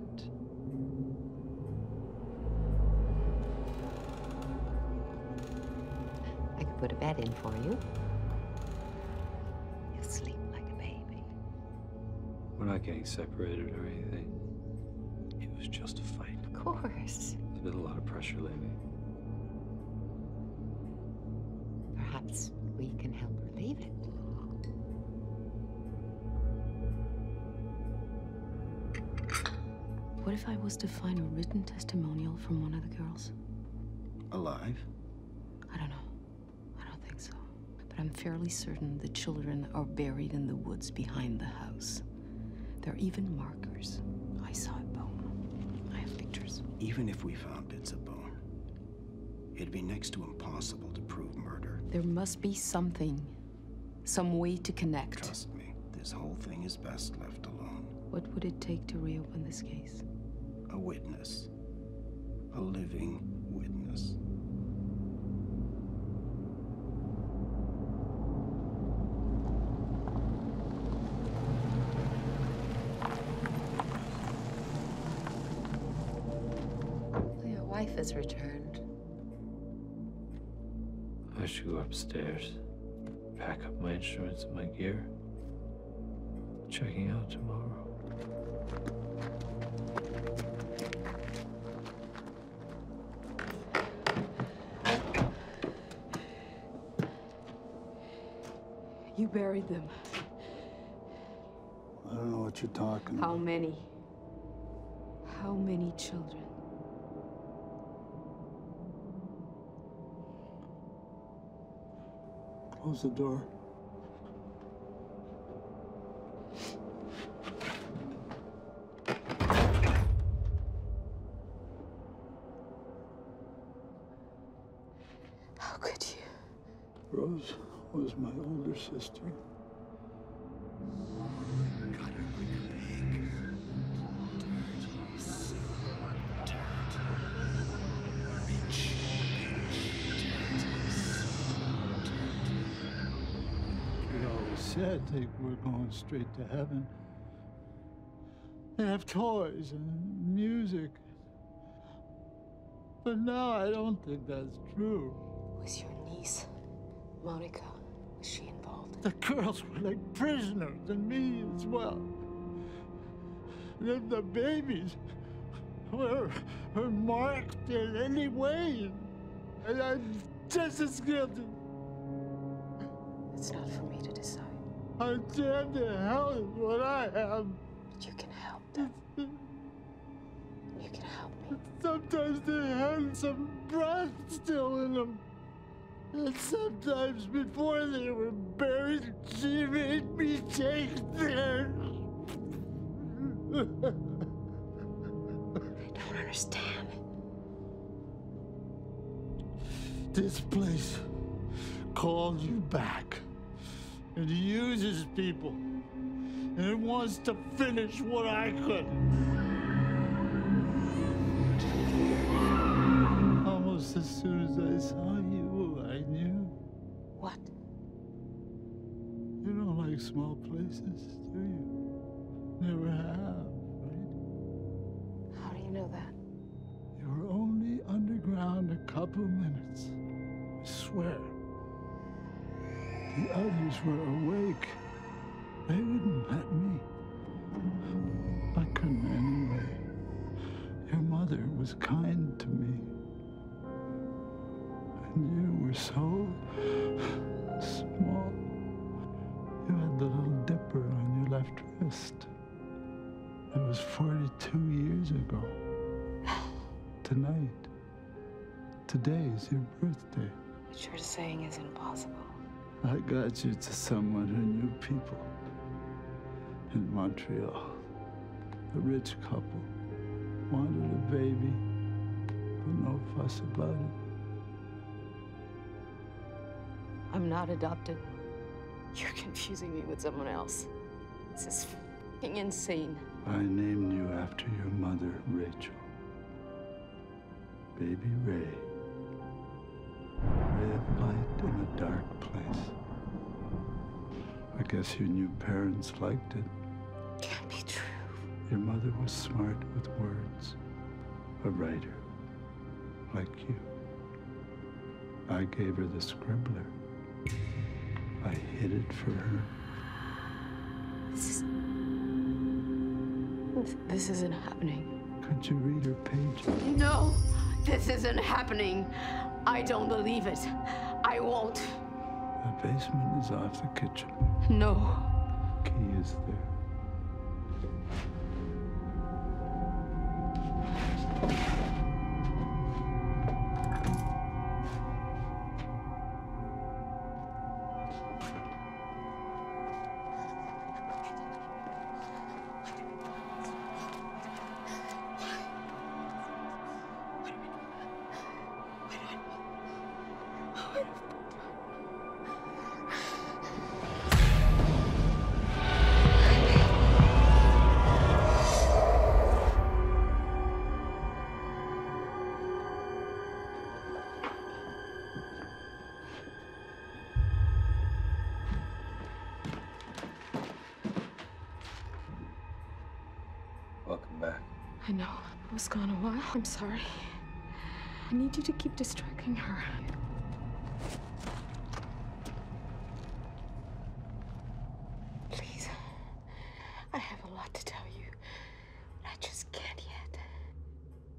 I could put a bed in for you. You'll sleep like a baby. We're not getting separated or anything. It was just a fight. Of course. There's been a lot of pressure lately. Perhaps we can help relieve it. What if I was to find a written testimonial from one of the girls? Alive? I don't know. I don't think so. But I'm fairly certain the children are buried in the woods behind the house. There are even markers. I saw a bone. I have pictures. Even if we found bits of bone, it'd be next to impossible to prove murder. There must be something. Some way to connect. Trust me, this whole thing is best left alone. What would it take to reopen this case? A witness. A living witness. Your wife has returned. I should go upstairs, pack up my instruments and my gear. Checking out tomorrow. You buried them. I don't know what you're talking How about. many? How many children? Close the door. How could you? Rose was my older sister. We always said they were going straight to heaven. They have toys and music. But now I don't think that's true. Was your niece, Monica, was she involved? The girls were like prisoners, and me as well. The babies were marked in any way, and I'm just as guilty. It's not for me to decide. I'm damned to hell is what I am. But you can help them. You can help me. Sometimes they have some breath still in them. And sometimes before they were buried, she made me take theirs. I don't understand. This place called you back. It uses people. And it wants to finish what I couldn't. Almost as soon as I saw you, I knew. What? You don't like small places, do you? Never have, right? How do you know that? You were only underground a couple minutes. I swear. The others were awake. They wouldn't let me. I couldn't anyway. Your mom mother was kind to me. And you were so small. You had the little dipper on your left wrist. It was 42 years ago. Tonight. Today's your birthday. What you're saying is impossible. I got you to someone who knew people in Montreal. A rich couple. Wanted a baby, but no fuss about it. I'm not adopted. You're confusing me with someone else. This is f***ing insane. I named you after your mother, Rachel. Baby Ray. Ray of light in a dark place. I guess your new parents liked it. Can't be true. Your mother was smart with words. A writer. Like you. I gave her the scribbler. I hid it for her. This isn't happening. Could you read her pages? No, this isn't happening. I don't believe it. I won't. The basement is off the kitchen. No. Key is there. Welcome back. I know. I was gone a while. I'm sorry. I need you to keep distracting her. Please. I have a lot to tell you. I just can't yet.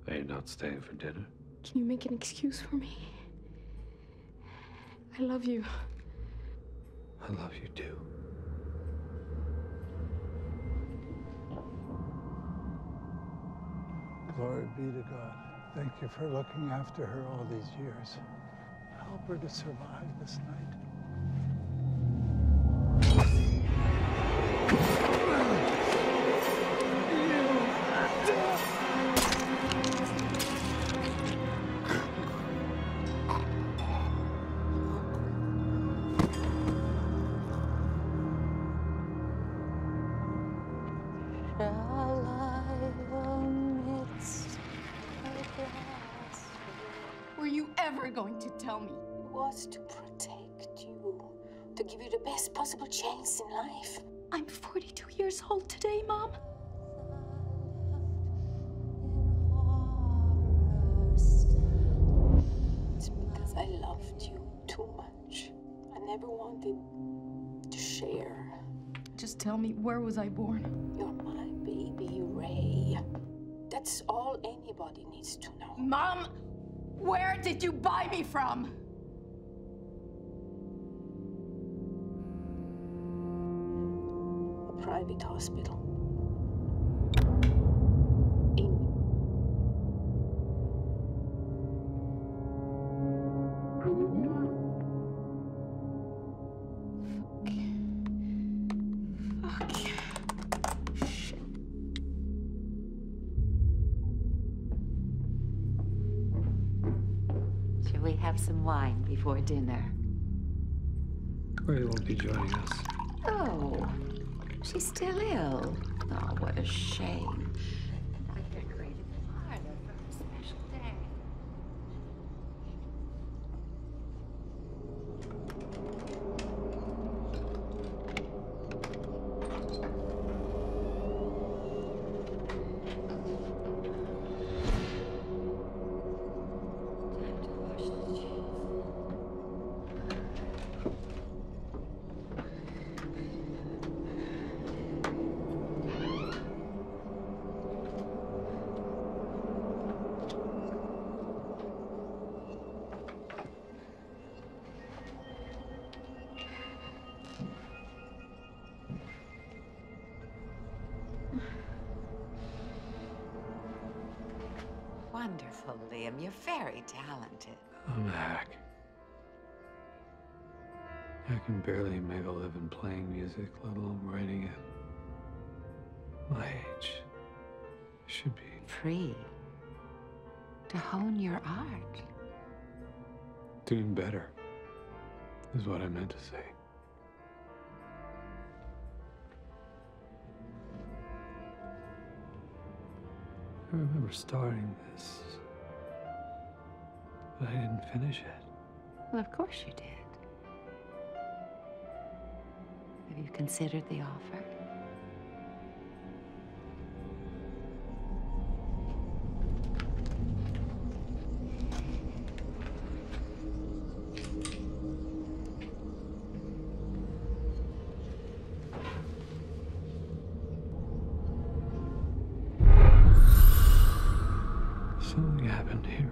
Are you not staying for dinner? Can you make an excuse for me? I love you. I love you too. Glory be to God. Thank you for looking after her all these years. Help her to survive this night. Were you ever going to tell me? It was to protect you, to give you the best possible chance in life. I'm 42 years old today, Mom. It's because I loved you too much. I never wanted to share. Just tell me, where was I born? You're my baby, Ray. That's all anybody needs to know. Mom, where did you buy me from? A private hospital. Shall we have some wine before dinner? Corey won't be joining us. Oh, she's still ill. Oh, what a shame. I decorated the parlor for her special day. Liam. You're very talented. I'm a hack. I can barely make a living playing music, let alone writing it. My age should be free to hone your art. Doing better is what I meant to say. I remember starting this, but I didn't finish it. Well, of course you did. Have you considered the offer? Something happened here.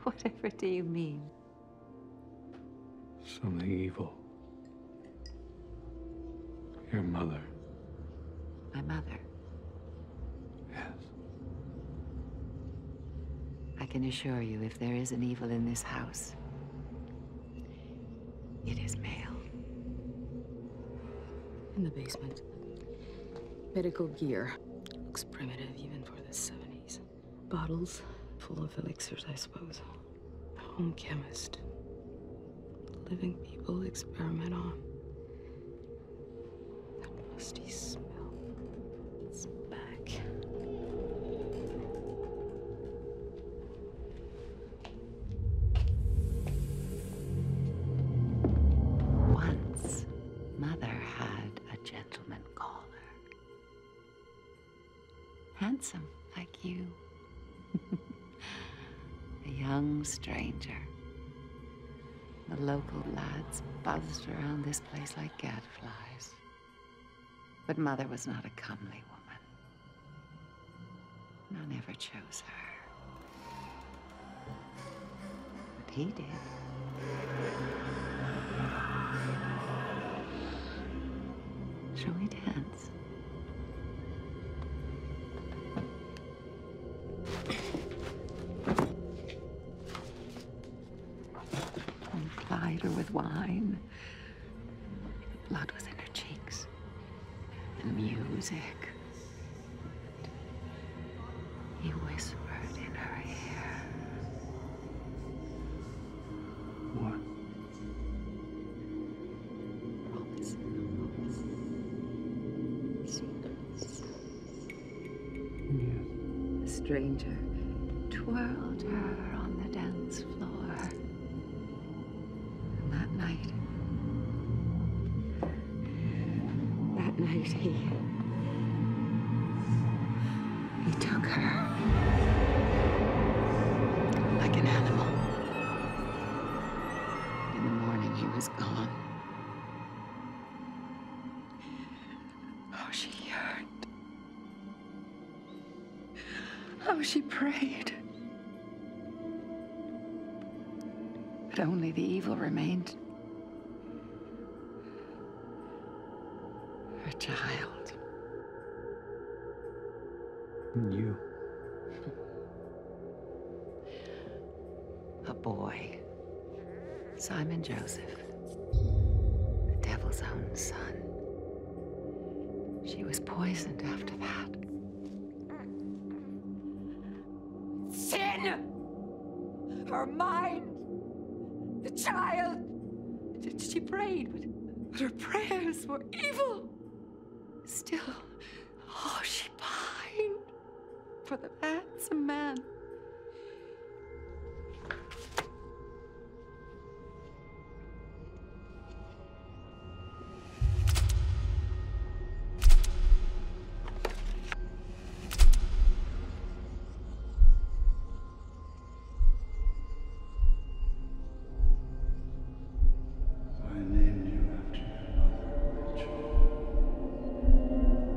Whatever do you mean? Something evil. Your mother. My mother? Yes. I can assure you, if there is an evil in this house, it is male. In the basement. Medical gear. Looks primitive even for the 70s. Bottles full of elixirs, I suppose. A home chemist. Living people experiment on. That musty smell. It's back. Once, Mother had a gentleman caller. Handsome like you. A young stranger. The local lads buzzed around this place like gadflies. But Mother was not a comely woman. None ever chose her. But he did. Shall we dance? And plied her with wine. Blood was in her cheeks. And music. He whispered in her ear. What? Promise. Secrets. Yes. The stranger twirled her on the dance floor. And that night he took her like an animal. In the morning, he was gone. How she yearned. How she prayed. But only the evil remained. Her child. You. A boy. Simon Joseph. The devil's own son. She was poisoned after that. Sin! Her mind! The child! She prayed, but her prayers were evil. Still, oh, she pined for the handsome man. I named you after your mother, Rachel.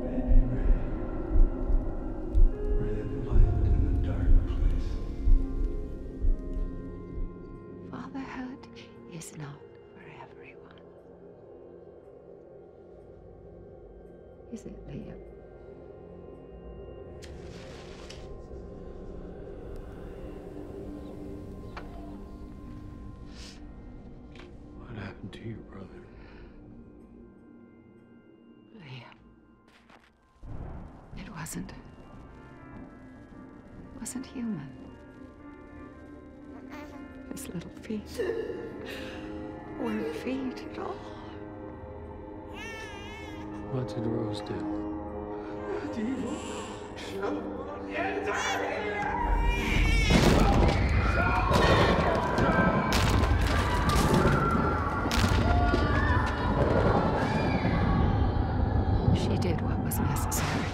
Baby Ray. Ray of light in a dark place. Fatherhood is not for everyone. Is it, Liam? wasn't human. His little feet weren't feet at all. What did Rose do? She did what was necessary.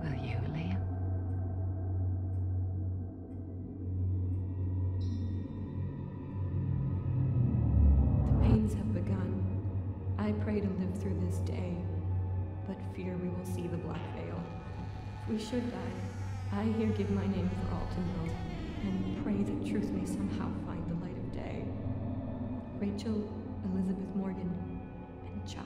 Will you, Liam? The pains have begun. I pray to live through this day, but fear we will see the black veil. If we should die, I here give my name for all to know, and pray that truth may somehow find the light of day. Rachel, Elizabeth Morgan, and child.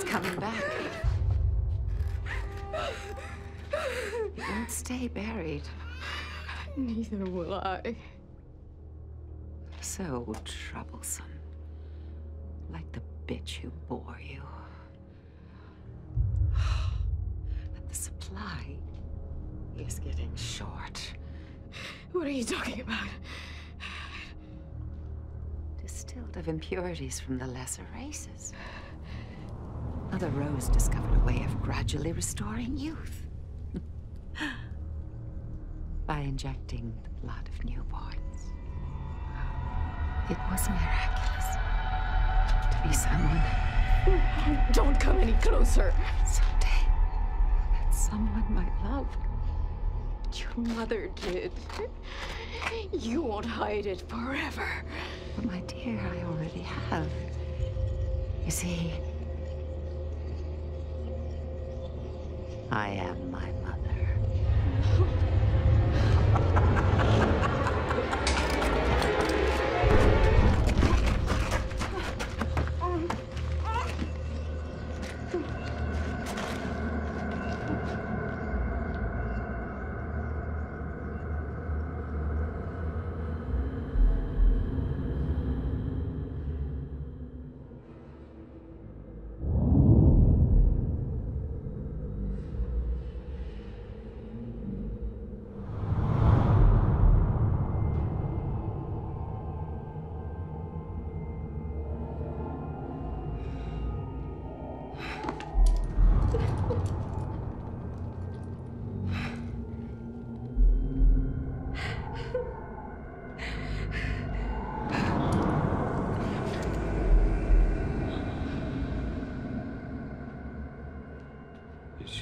Coming back. You won't stay buried. Neither will I. So troublesome. Like the bitch who bore you. But the supply is getting short. What are you talking about? Distilled of impurities from the lesser races. Mother Rose discovered a way of gradually restoring youth. By injecting the blood of newborns. It was miraculous. To be someone... Don't come any closer! Someday, that someone might love. Your mother did. You won't hide it forever. But my dear, I already have. You see... I am my mother.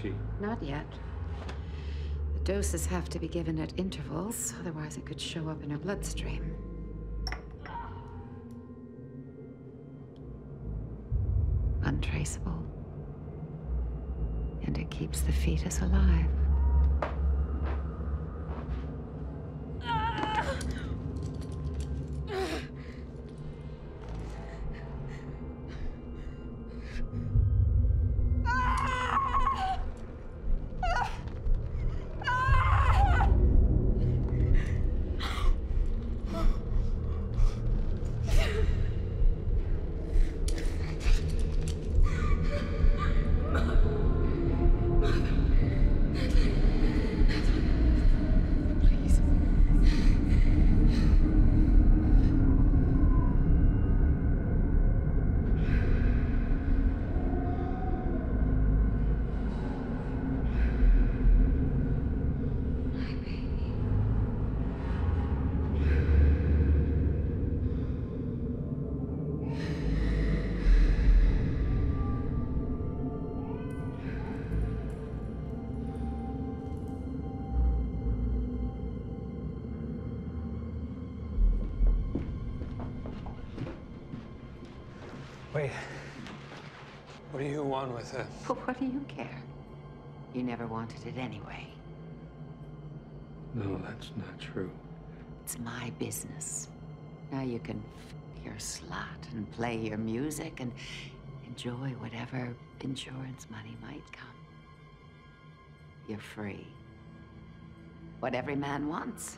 she? Not yet. The doses have to be given at intervals, otherwise it could show up in her bloodstream. Untraceable. And it keeps the fetus alive. Wait. What do you want with it? But what do you care? You never wanted it anyway. No, that's not true. It's my business. Now you can f your slut and play your music and enjoy whatever insurance money might come. You're free. What every man wants.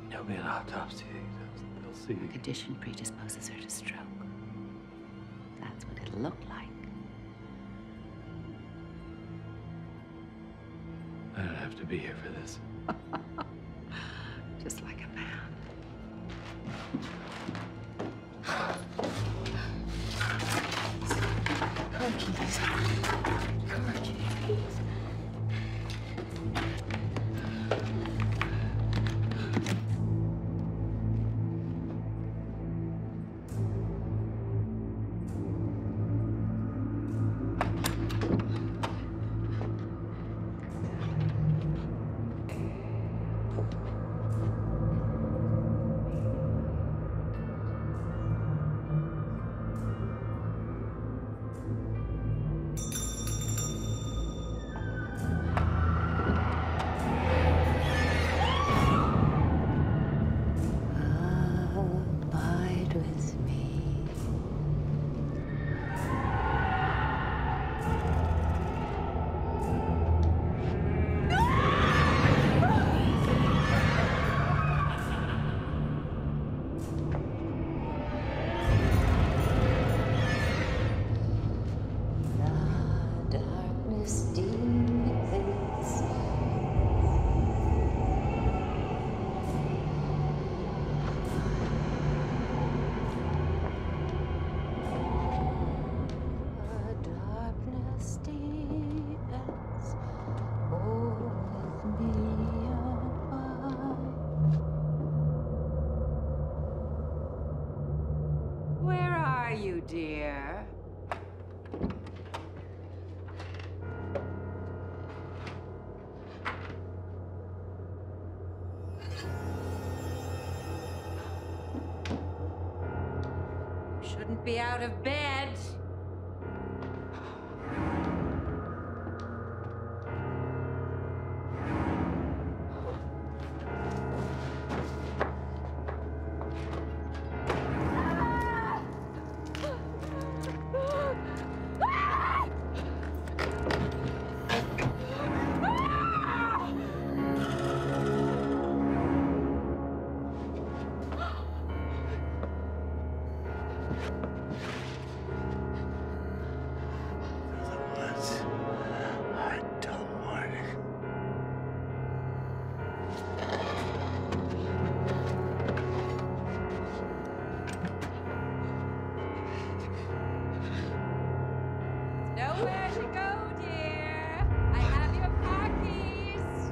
There'll be an autopsy. They'll see. The condition predisposes her to stroke. That's what it'll look like. I don't have to be here for this. Just like a man. Car keys. Car keys. Dear. Shouldn't be out of bed. Where'd you go, dear? I have your car keys.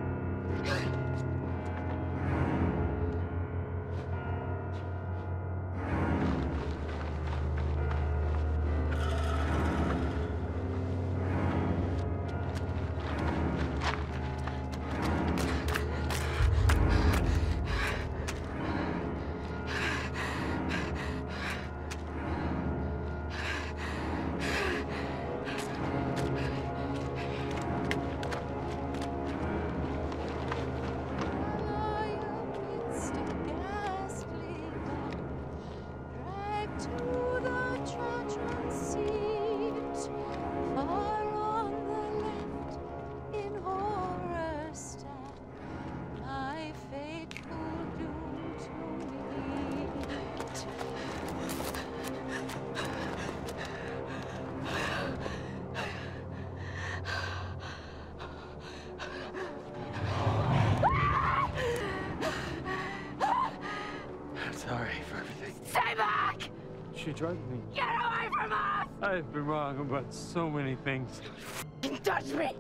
She drugged me. Get away from us! I've been wrong about so many things. F***ing touch me!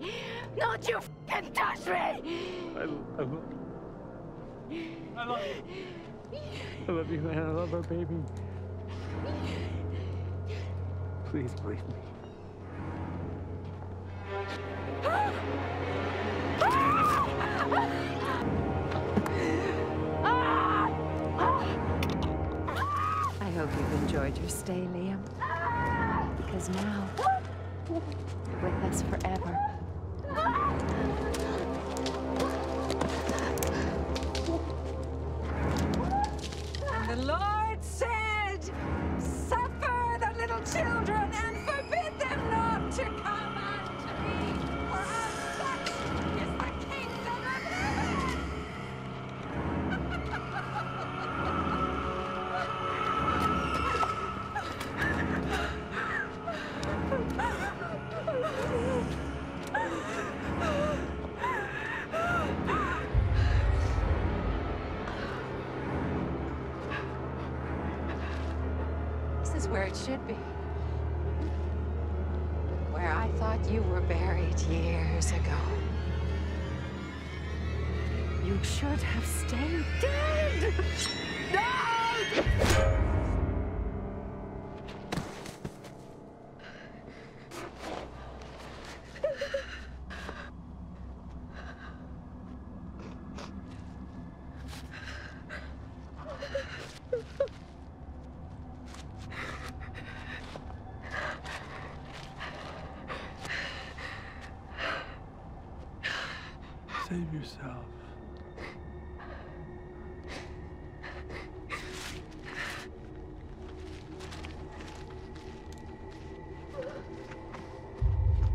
Don't you f***ing touch me! I love you. I love you, man. I love our baby. Please believe me. I hope you've enjoyed your stay, Liam. Because now, you're with us forever. And the Lord said, suffer the little children and forbid them not to come unto me, for of such is the kingdom of heaven. This is where it should be. Where I thought you were buried years ago. You should have stayed dead! No! Save yourself.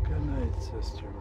Good night, Sister Rose.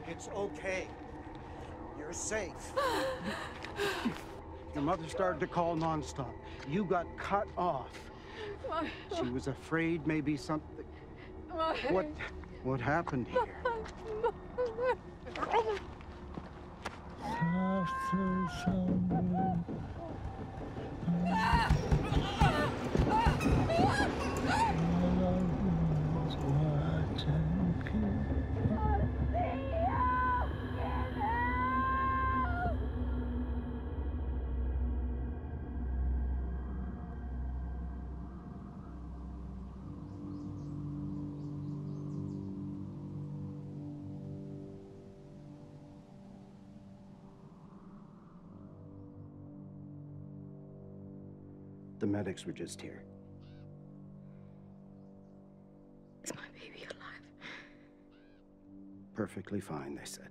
It's okay. You're safe. Your mother started to call nonstop. You got cut off. She was afraid maybe something. What happened here? The medics were just here. Is my baby alive? Perfectly fine, they said.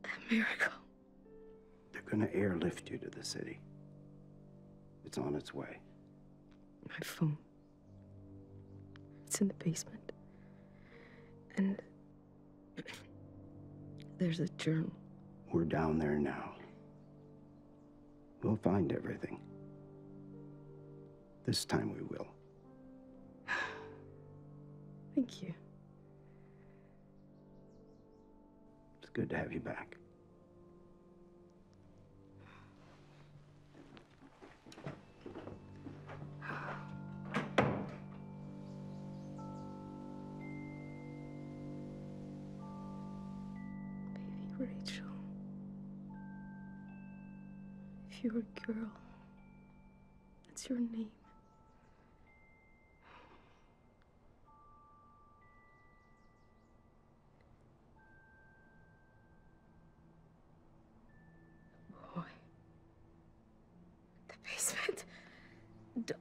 A miracle. They're gonna airlift you to the city. It's on its way. My phone. It's in the basement. And there's a journal. We're down there now. We'll find everything. This time we will. Thank you. It's good to have you back. Rachel. If you're a girl, that's your name. Boy. The basement. Don't.